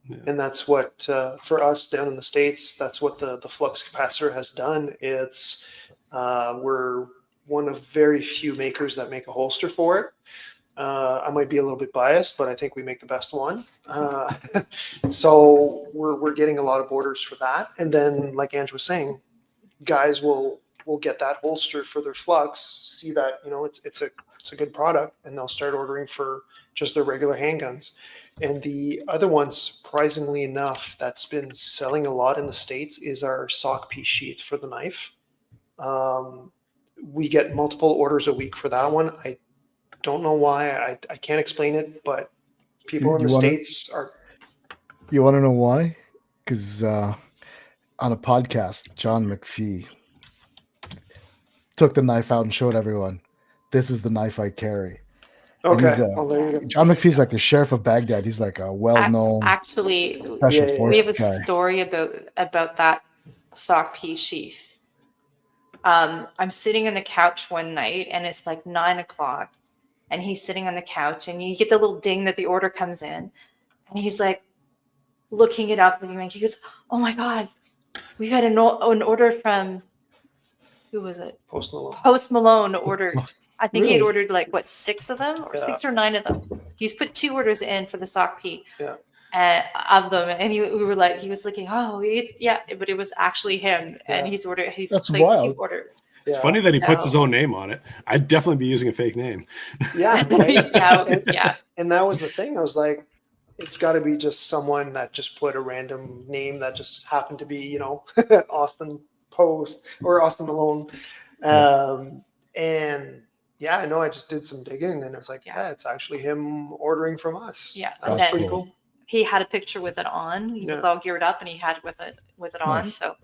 Yeah. And that's what for us down in the States, that's what the flux capacitor has done. It's we're one of very few makers that make a holster for it. I might be a little bit biased, but I think we make the best one. So we're getting a lot of orders for that. And then, like Andrew was saying, guys will get that holster for their flux, see that it's a good product, and they'll start ordering for just their regular handguns. And the other one, surprisingly enough, that's been selling a lot in the States is our sock piece sheath for the knife. We get multiple orders a week for that one. I don't know why. I can't explain it, but people in the States are. You want to know why? Because on a podcast, John McPhee took the knife out and showed everyone, this is the knife I carry. Okay. John McPhee's like the sheriff of Baghdad. He's like a well-known actually special forces we have a guy. story about that sock piece sheath. I'm sitting on the couch one night, and it's like 9:00, and he's sitting on the couch, and you get the little ding that the order comes in, and he's like looking it up, and he goes, "Oh my God, we got an order from, who was it? Post Malone. Post Malone ordered." I think Really? he had ordered 6 of them, or 6 or 9 of them. He's put 2 orders in for the sock P of them, and he was looking, but it was actually him, and he's placed wild. 2 orders. It's funny that he puts his own name on it. I'd definitely be using a fake name. Yeah, right? And that was the thing. I was like, it's got to be just someone that just put a random name that just happened to be, Austin Post or Austin Malone, and Yeah, I know. I just did some digging, and it was like, Yeah. yeah, it's actually him ordering from us. Yeah, That's and then pretty cool. he had a picture with it on. He was Yeah. all geared up, and he had with it on. Nice. So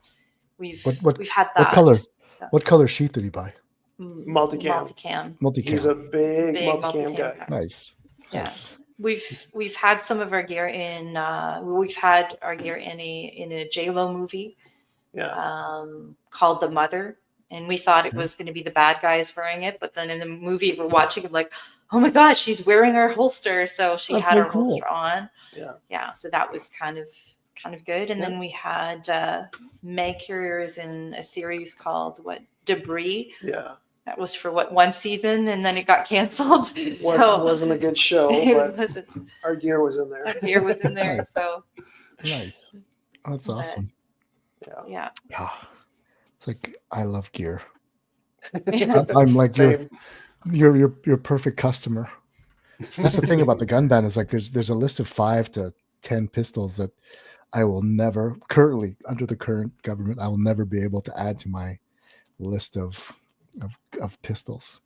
we've What had that. what color? So, What color sheet did he buy? Multicam. Multicam. He's a big multicam multicam guy. Nice. Yeah. Nice. We've had some of our gear in. We've had our gear in a JLo movie. Yeah. Called The Mother, and we thought it was going to be the bad guys wearing it, but then in the movie we're watching it like, oh my god, she's wearing her holster, so she That's had so her cool. holster on. Yeah. So that was kind of good. And then we had mag carriers in a series called Debris. Yeah. That was for one season, and then it got canceled. Wasn't a good show, it but wasn't. our gear was in there. Our gear was in there, so Nice. Oh, that's awesome. Yeah. It's like I love gear. Yeah. I'm like Same. you're perfect customer. That's the thing about the gun ban is like there's a list of 5 to 10 pistols that I will never currently under the current government I will never be able to add to my list of pistols.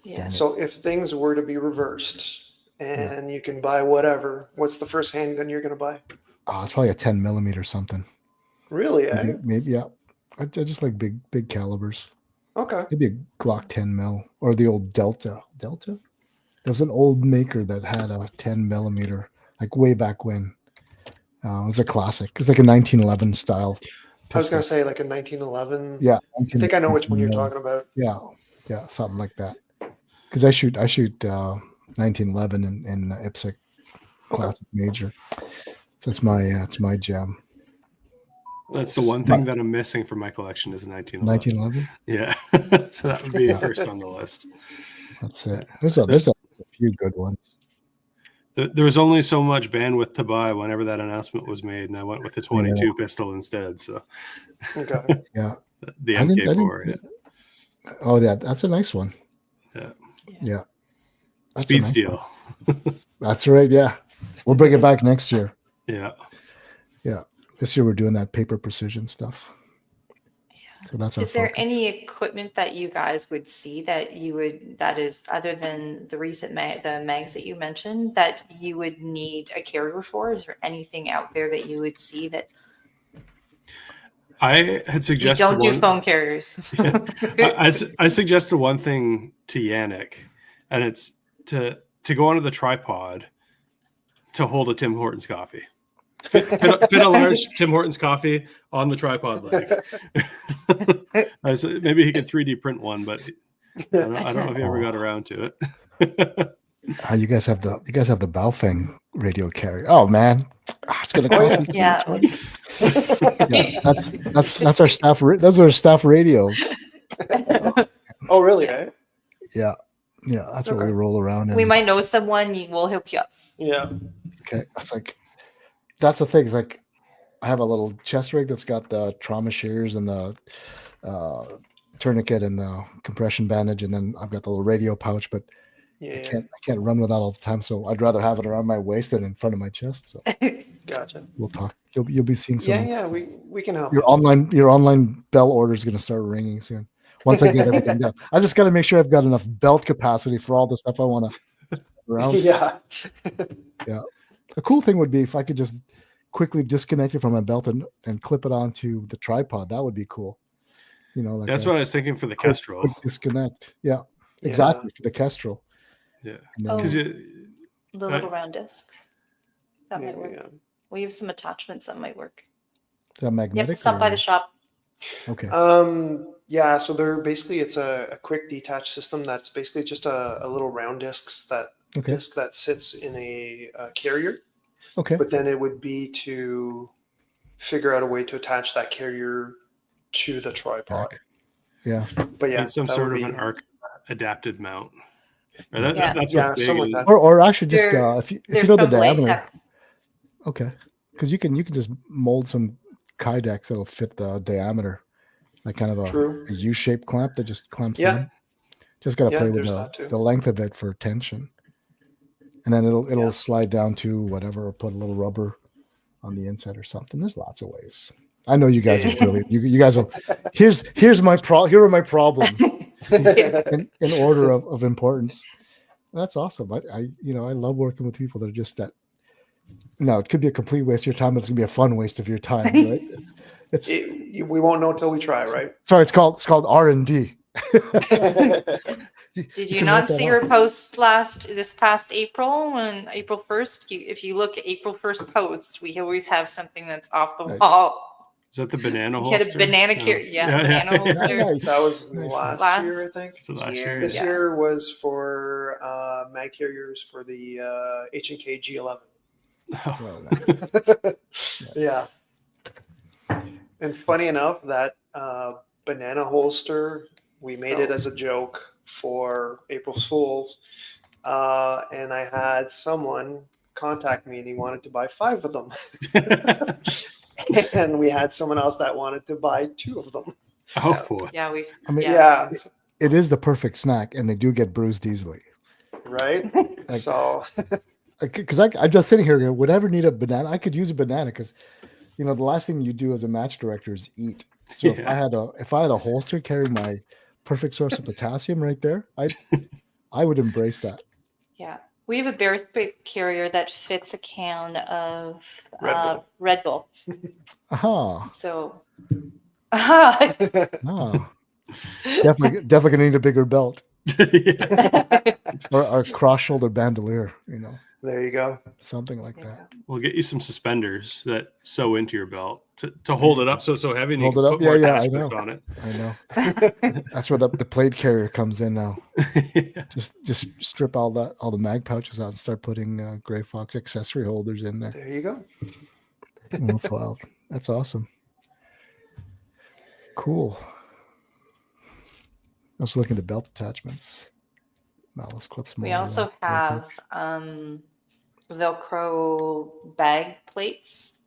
Yeah. So if things were to be reversed and you can buy whatever, what's the first handgun you're going to buy? Oh, it's probably a 10 millimeter something. Really? Eh? Maybe yeah. I just like big calibers. Okay. Maybe a Glock 10 mil or the old Delta. There was an old maker that had a 10 millimeter, like way back when. It was a classic. It's like a 1911 style pistol. I was going to say like a 1911. Yeah. I think I know which one you're talking about. Yeah, something like that. Because I shoot 1911 in IPSC classic major. So that's my gem. That's the one thing that I'm missing from my collection is a 1911. 1911. Yeah, so that would be first on the list. That's it. There's a few good ones. There was only so much bandwidth to buy whenever that announcement was made, and I went with the 22 pistol instead. So, Okay. Yeah, the MK4. Yeah. Oh, that's a nice one. Yeah. That's Speed nice steel. That's right. Yeah, we'll bring it back next year. Yeah. This year we're doing that paper precision stuff. So that's our Is there focus. any equipment that you guys would see that is other than the recent the mags that you mentioned that you would need a carrier for? Is there anything out there that you would see that I had you suggested don't do phone carriers? I suggested one thing to Yannick, and it's to go onto the tripod to hold a Tim Hortons coffee. Fit a large Tim Hortons coffee on the tripod leg. I said maybe he could 3D print one, but I don't know if he ever got around to it. You guys have the Baofeng radio carrier. Oh man, it's gonna cost me. Yeah. Yeah, that's our staff. Those are our staff radios. Oh, really? Eh? Yeah, that's what we roll around in. We might know someone. We'll hook you up. Yeah. Okay, that's the thing. It's like I have a little chest rig that's got the trauma shears and the tourniquet and the compression bandage, and then I've got the little radio pouch. But I can't run with that all the time, so I'd rather have it around my waist than in front of my chest. So Gotcha. we'll talk. You'll be seeing some. Yeah, we can help. Your online bell order is going to start ringing soon. Once I get everything done, I just got to make sure I've got enough belt capacity for all the stuff I want to around. Yeah. A cool thing would be if I could just quickly disconnect it from my belt and clip it onto the tripod. That would be cool. Like that's what I was thinking for the Kestrel. Quick disconnect. Yeah, exactly for the Kestrel. Yeah, because the little round discs that might work. Yeah. We have some attachments that might work. Is that magnetic? You have to stop by the shop. Okay. Yeah, so it's a quick detach system that's basically just a little round disc that sits in a carrier. Okay. But then it would be to figure out a way to attach that carrier to the tripod. Yeah. But yeah, some sort of an arc adapted mount. That's something like that. Or actually just if you know the diameter. Tech. Okay. Because you can just mold some Kydex that'll fit the diameter, like kind of a U-shaped clamp that just clamps in. Just got to play with the length of it for tension, and then it'll slide down to whatever, or put a little rubber on the inside or something. There's lots of ways. I know you guys are brilliant. You guys will. Here are my problems in order of importance. That's awesome. I love working with people that are just that. No, it could be a complete waste of your time, but it's gonna be a fun waste of your time, right? We won't know until we try, right? Sorry, it's called R&D. Did you not see her post this past April, on April 1st? If you look at April 1st post, we always have something that's off the wall. Is that the banana We holster? had a banana banana holster. Nice. That was Nice. last year, I think. So last year. This year was for mag carriers for the H&K G11. Oh. Yeah. And funny enough, that banana holster, we made it as a joke for April's Fools. And I had someone contact me and he wanted to buy 5 of them. And we had someone else that wanted to buy 2 of them. Oh, boy. Yeah, Yeah. It is the perfect snack, and they do get bruised easily. Right? So... Because I'm just sitting here going, would I ever need a banana? I could use a banana because, the last thing you do as a match director is eat. So if I had a holster carrying my perfect source of potassium right there, I would embrace that. Yeah. We have a bear spray carrier that fits a can of Red Bull. Aha. So, Oh. Definitely gonna need a bigger belt. or cross shoulder bandolier, There you go. something like that. We'll get you some suspenders that sew into your belt to hold it up so it's so heavy and Hold you it can up. put more Yeah, I attachments know. on it. I know. That's where the plate carrier comes in now. Just strip all the mag pouches out and start putting Gray Fox accessory holders in there. There you go. That's wild. That's awesome. Cool. I was looking at the belt attachments. Malice clips. we also have Velcro bag plates.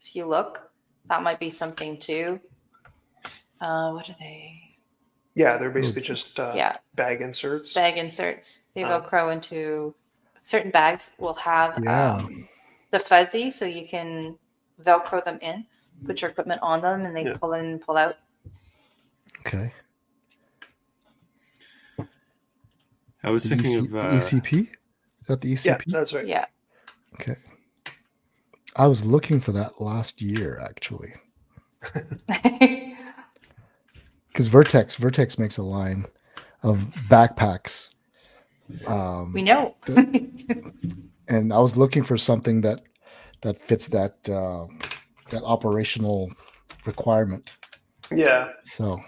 If you look, that might be something too. What are they? Yeah, they're basically just bag inserts. Bag inserts. They Velcro into certain bags. Will have the fuzzy, so you can Velcro them in, put your equipment on them, and they pull in and pull out. Okay. I was thinking of ECP. Is that the ECP? Yeah, that's right. Yeah. Okay. I was looking for that last year, actually, because Vertex makes a line of backpacks. We know. And I was looking for something that fits that operational requirement. Yeah. So,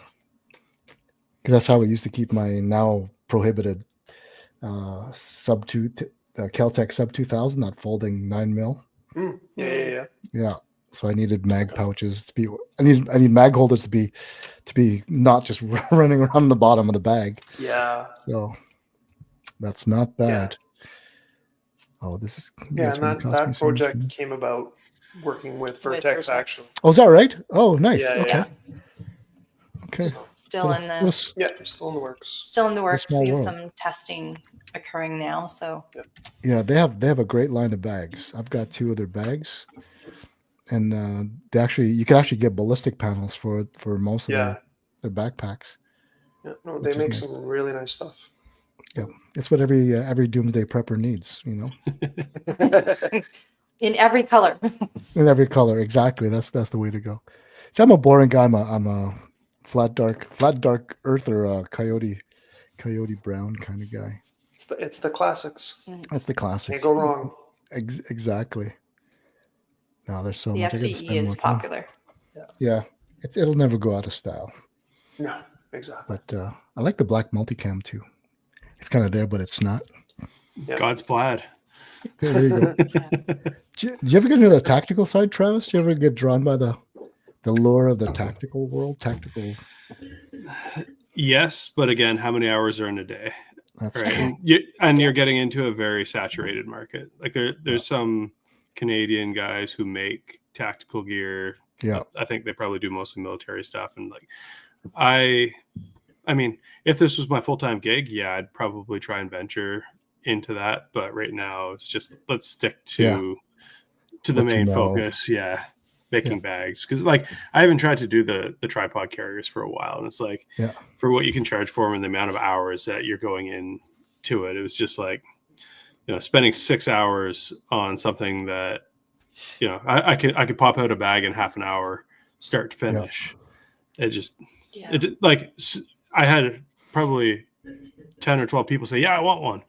because that's how I used to keep my now prohibited Kel-Tec sub 2000, that folding 9mm. Yeah. So I needed mag pouches to be. I need mag holders to be not just running around the bottom of the bag. Yeah. So that's not bad. Yeah. Oh, this is And that project came about working with Vertex, actually. Oh, is that right? Oh, nice. Yeah. Okay. So, Still in the still in the works. Still in the works. small We have world. some testing occurring now. So Yeah, they have a great line of bags. I've got 2 of their bags, and you can actually get ballistic panels for most of their backpacks. Yeah, no, they make some really nice stuff. Yeah, it's what every doomsday prepper needs, in every color. In every color, exactly. That's the way to go. See, I'm a boring guy. I'm a flat dark earth or a coyote brown kind of guy. It's the classics. That's the classics. Can't go wrong. Exactly. No, there's so The much. FDE is popular. Yeah, it'll never go out of style. No, exactly. But I like the black multicam too. It's kind of there, but it's not. Yeah. God's plaid. There you go. Do you ever get into the tactical side, Travis? Do you ever get drawn by the lure of the tactical world? Yes, but again, how many hours are in a day? That's right. And you're getting into a very saturated market. Like there's some Canadian guys who make tactical gear. Yeah. I think they probably do mostly military stuff. And like, I mean, if this was my full-time gig, I'd probably try and venture into that. But right now it's just, let's stick to the main focus. Yeah. making bags, because like I haven't tried to do the tripod carriers for a while, and it's like for what you can charge for them and the amount of hours that you're going into it, it was just like, spending 6 hours on something that I could pop out a bag in half an hour start to finish. It just I had probably 10 or 12 people say, yeah, I want one.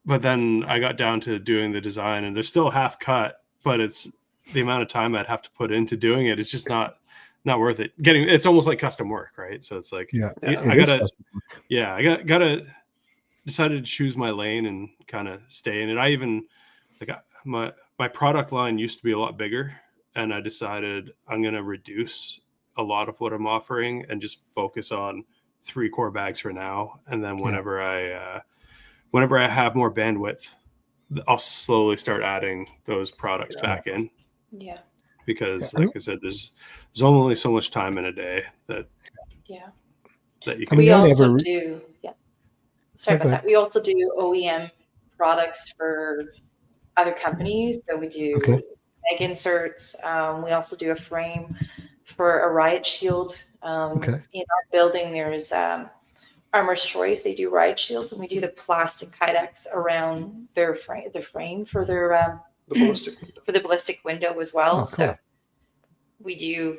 But then I got down to doing the design, and they're still half cut, but it's the amount of time I'd have to put into doing it. It's just not worth it. It's almost like custom work, right? So it's like, I gotta decided to choose my lane and kind of stay in it. I even my product line used to be a lot bigger, and I decided I'm going to reduce a lot of what I'm offering and just focus on 3 core bags for now. And then whenever I have more bandwidth, I'll slowly start adding those products back in. Yeah. Because like I said, there's only so much time in a day that you can. We also do sorry about that. We also do OEM products for other companies. So we do mag inserts. We also do a frame for a riot shield. In our building, there's Armor's Choice. They do riot shields, and we do the plastic kydex around their frame for their the ballistic window as well. Cool. So we do,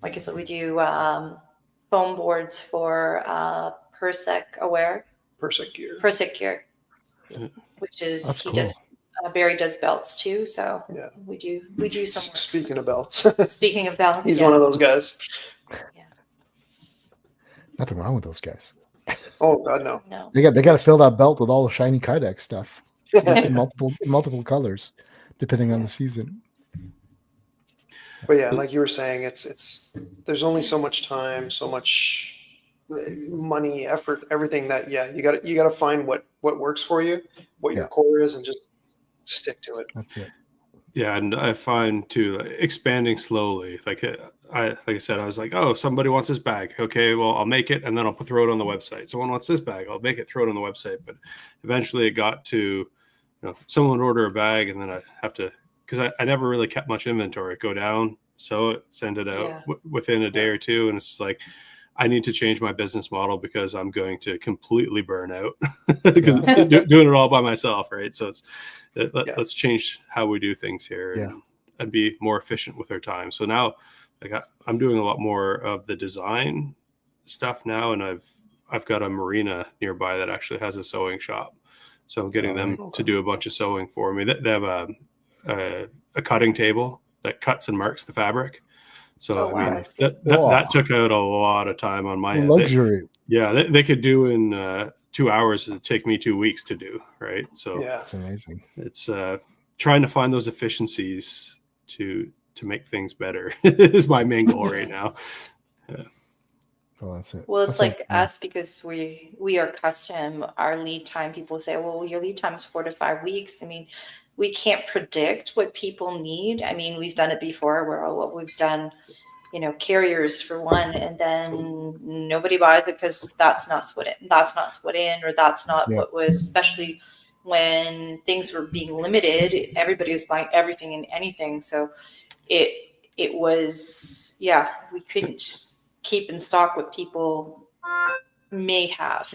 like I said, we do foam boards for Persec gear, which is Barry does belts too. So we do some. Speaking of belts, he's one of those guys. Yeah. Nothing wrong with those guys. Oh God, no. No. They got to fill that belt with all the shiny kydex stuff in multiple colors, depending on the season. But yeah, like you were saying, it's there's only so much time, so much money, effort, everything that you got to find what works for you, what your core is, and just stick to it. That's it. Yeah, and I find too, expanding slowly. Like I said, I was like, oh, somebody wants this bag. Okay, well, I'll make it, and then I'll throw it on the website. Someone wants this bag. I'll make it, throw it on the website. But eventually, it got to, someone would order a bag, and then I have to, because I never really kept much inventory. Go down, sew it, send it out within a day or two, and it's just like, I need to change my business model because I'm going to completely burn out because doing it all by myself, right? So let's change how we do things here and be more efficient with our time. So now, like I'm doing a lot more of the design stuff now, and I've got a marina nearby that actually has a sewing shop, so I'm getting them to do a bunch of sewing for me. They have a cutting table that cuts and marks the fabric. So that took out a lot of time on my end. Luxury. They could do in 2 hours. It'd take me 2 weeks to do, right? So that's amazing. It's trying to find those efficiencies to make things better is my main goal right now. Well, that's it. Well, it's like us, because we are custom. Our lead time, people say, well, your lead time is 4 to 5 weeks. I mean, we can't predict what people need. I mean, we've done it before where we've done, carriers for one, and then nobody buys it because that's not split in, or that's not what was, especially when things were being limited, everybody was buying everything and anything. So it was, we couldn't keep in stock what people may have.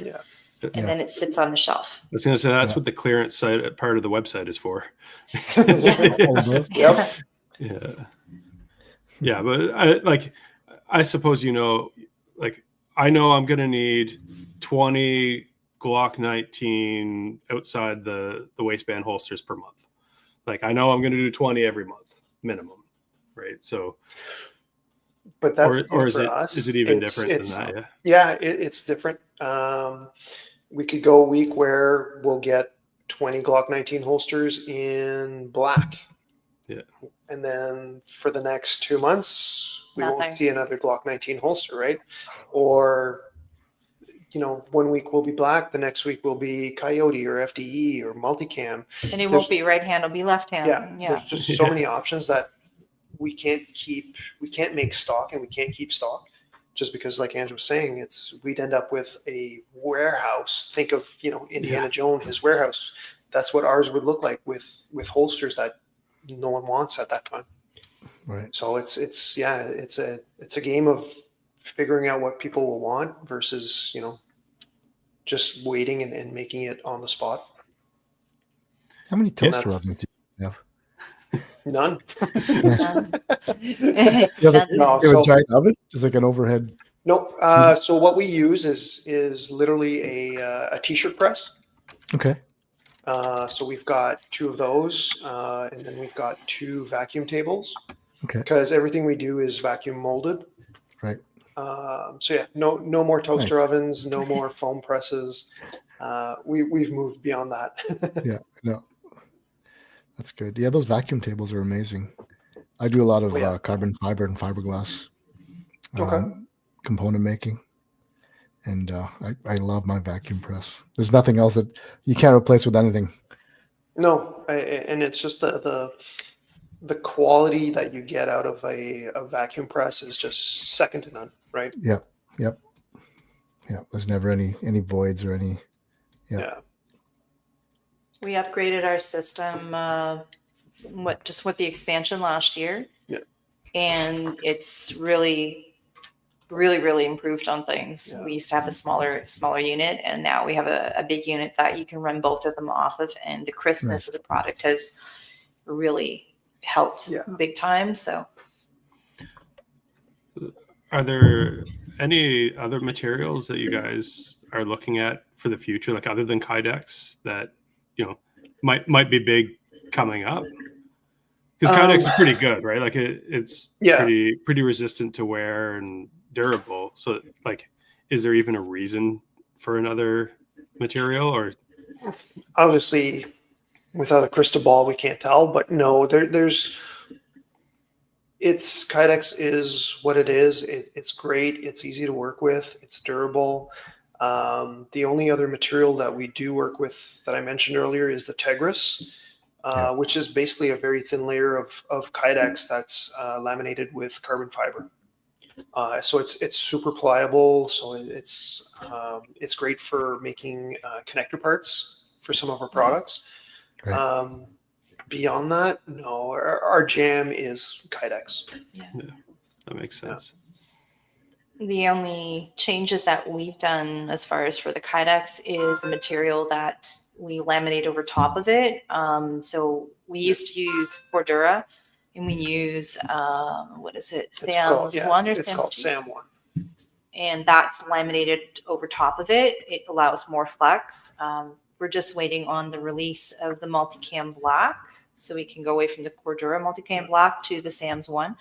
And then it sits on the shelf. I was going to say that's what the clearance site part of the website is for. But I suppose I know I'm going to need 20 Glock 19 outside the waistband holsters per month. Like I know I'm going to do 20 every month minimum, right? So. But that's or is for it us. Is it even different than that? It's different. We could go a week where we'll get 20 Glock 19 holsters in black. Yeah. And then for the next 2 months, we won't see another Glock 19 holster, right? Or, 1 week will be black, the next week will be Coyote or FDE or multicam. And it won't be right hand, it'll be left hand. Yeah. There's just so many options that we can't make stock, and we can't keep stock. Just because, like Andrew was saying, we'd end up with a warehouse. Think of Indiana Jones, his warehouse. That's what ours would look like with holsters that no one wants at that time. Right. So it's a game of figuring out what people will want versus, just waiting and making it on the spot. How many And toaster that's ovens do you have? none. You have a, No, you have a so giant oven? Just like an overhead. no. So what we use is literally a t-shirt press. Okay. So we've got two of those, and then we've got two vacuum tables Okay. because everything we do is vacuum molded. Right. So yeah, no more toaster Nice. ovens, no more foam presses. We've moved beyond that. Yeah. No, that's good. Yeah, those vacuum tables are amazing. I do a lot of Oh, yeah. carbon fiber and fiberglass Okay. component making. And I love my vacuum press. There's nothing else that you can't replace with anything. No, and it's just the quality that you get out of a vacuum press is just second to none, right? Yep. Yep. Yeah. There's never any voids or any. Yeah. We upgraded our system, just with the expansion last year. Yeah. And it's really improved on things. Yeah. We used to have a smaller unit, and now we have a big unit that you can run both of them off of. And the crispness of the product has really helped big time. So, are there any other materials that you guys are looking at for the future, like other than Kydex, that might be big coming up? Because Kydex is pretty good, right? Like it's pretty resistant to wear and durable. So, like, is there even a reason for another material? Or Obviously, without a crystal ball, we can't tell. But no, there's. It's Kydex is what it is. It's great. It's easy to work with. It's durable. The only other material that we do work with that I mentioned earlier is the Tegris, which is basically a very thin layer of Kydex that's laminated with carbon fiber. So it's super pliable. So it's great for making connector parts for some of our products. Right. Beyond that, no. Our jam is Kydex. yeah. that makes sense. The only changes that we've done as far as for the Kydex is the material that we laminate over top of it. So we used to use Cordura, and we use what is it? Sam's one or it's Sam's called two? Sam One. And that's laminated over top of it. It allows more flex. We're just waiting on the release of the Multicam Black, so we can go away from the Cordura Multicam Black to the Sam's One,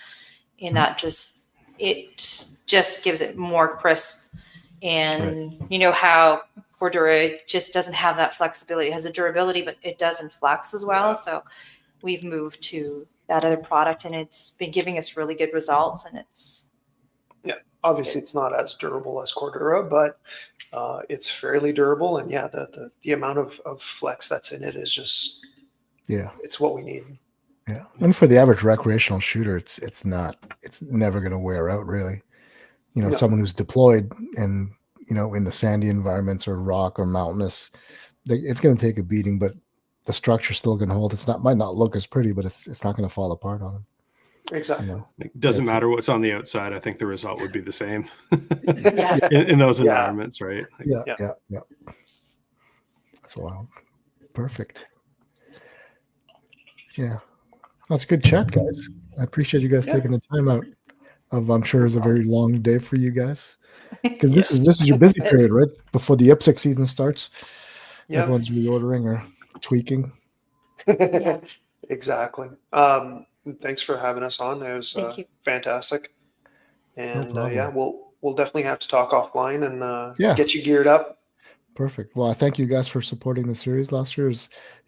and that just gives it more crisp. And you know how Cordura just doesn't have that flexibility. It has a durability, but it doesn't flex as well. So we've moved to that other product, and it's been giving us really good results. And it's obviously it's not as durable as Cordura, but it's fairly durable. And the amount of flex that's in it is just it's what we need. Yeah, and for the average recreational shooter, it's never going to wear out, really. Someone who's deployed and in the sandy environments or rock or mountainous, it's going to take a beating, but the structure's still going to hold. Might not look as pretty, but it's not going to fall apart on them. Exactly. It doesn't matter what's on the outside. I think the result would be the same in those environments, right? Yeah. That's wild. Perfect. Yeah. That's a good chat, guys. I appreciate you guys taking the time out of, I'm sure it's a very long day for you guys. Because this is your busy period, right? Before the IPSC season starts. Everyone's reordering or tweaking. Exactly. Thanks for having us on. It was fantastic. And we'll definitely have to talk offline and get you geared up. Perfect. Well, I thank you guys for supporting the series last year.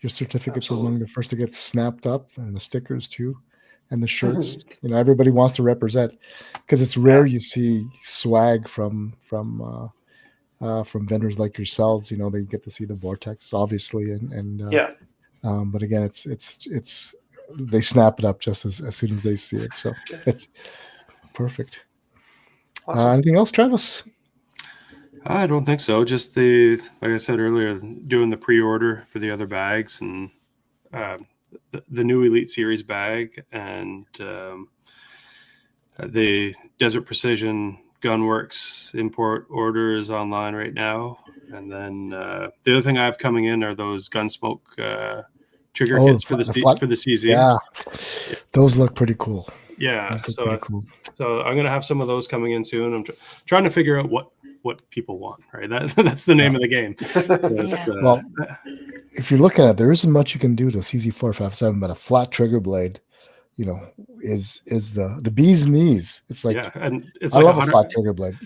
Your certificates were among the first to get snapped up, and the stickers too, and the shirts. Everybody wants to represent, because it's rare you see swag from vendors like yourselves. They get to see the Vortex, obviously, but again, it's they snap it up just as soon as they see it. So it's perfect. Awesome. Anything else, Travis? I don't think so. Just like I said earlier, doing the pre-order for the other bags and the new Elite Series bag, and The Desert Precision Gunworks import order is online right now. And then the other thing I have coming in are those Gunsmoke trigger kits for the CZ. Yeah, those look pretty cool. Yeah, pretty cool. So I'm going to have some of those coming in soon. I'm trying to figure out what people want, right? That's the name of the game. Well, if you're looking at it, there isn't much you can do to CZ457, but a flat trigger blade, is the bee's knees. It's like, and it's I love a flat trigger blade.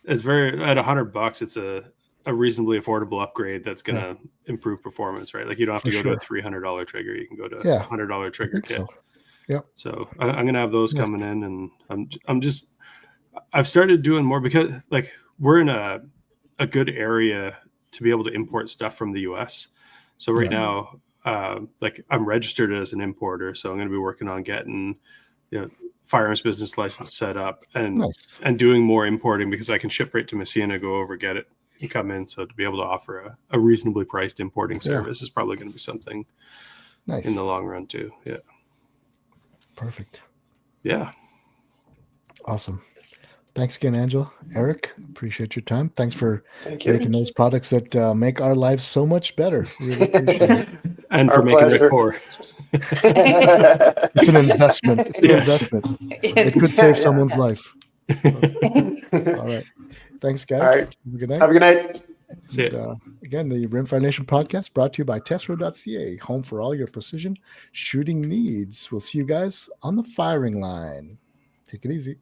It's at $100. It's a reasonably affordable upgrade that's going to improve performance, right? Like you don't have to go to a $300 trigger. You can go to a $100 trigger kit. So I'm going to have those coming in, and I've started doing more because like we're in a good area to be able to import stuff from the US. So right now, like I'm registered as an importer, so I'm going to be working on getting, firearms business license set up and doing more importing because I can ship right to Messina, go over, get it, and come in. So to be able to offer a reasonably priced importing service is probably going to be something in the long run too. Yeah. Perfect. Yeah. Awesome. Thanks again, Angela. Eric, appreciate your time. Thanks for making those products that make our lives so much better. Really appreciate it. And for making it poor. It's an investment. It could save someone's life. All right. Thanks, guys. All right. Have a good night. Have a good night. Again, the Rimfire Nation Podcast brought to you by Tesro.ca, home for all your precision shooting needs. We'll see you guys on the firing line. Take it easy.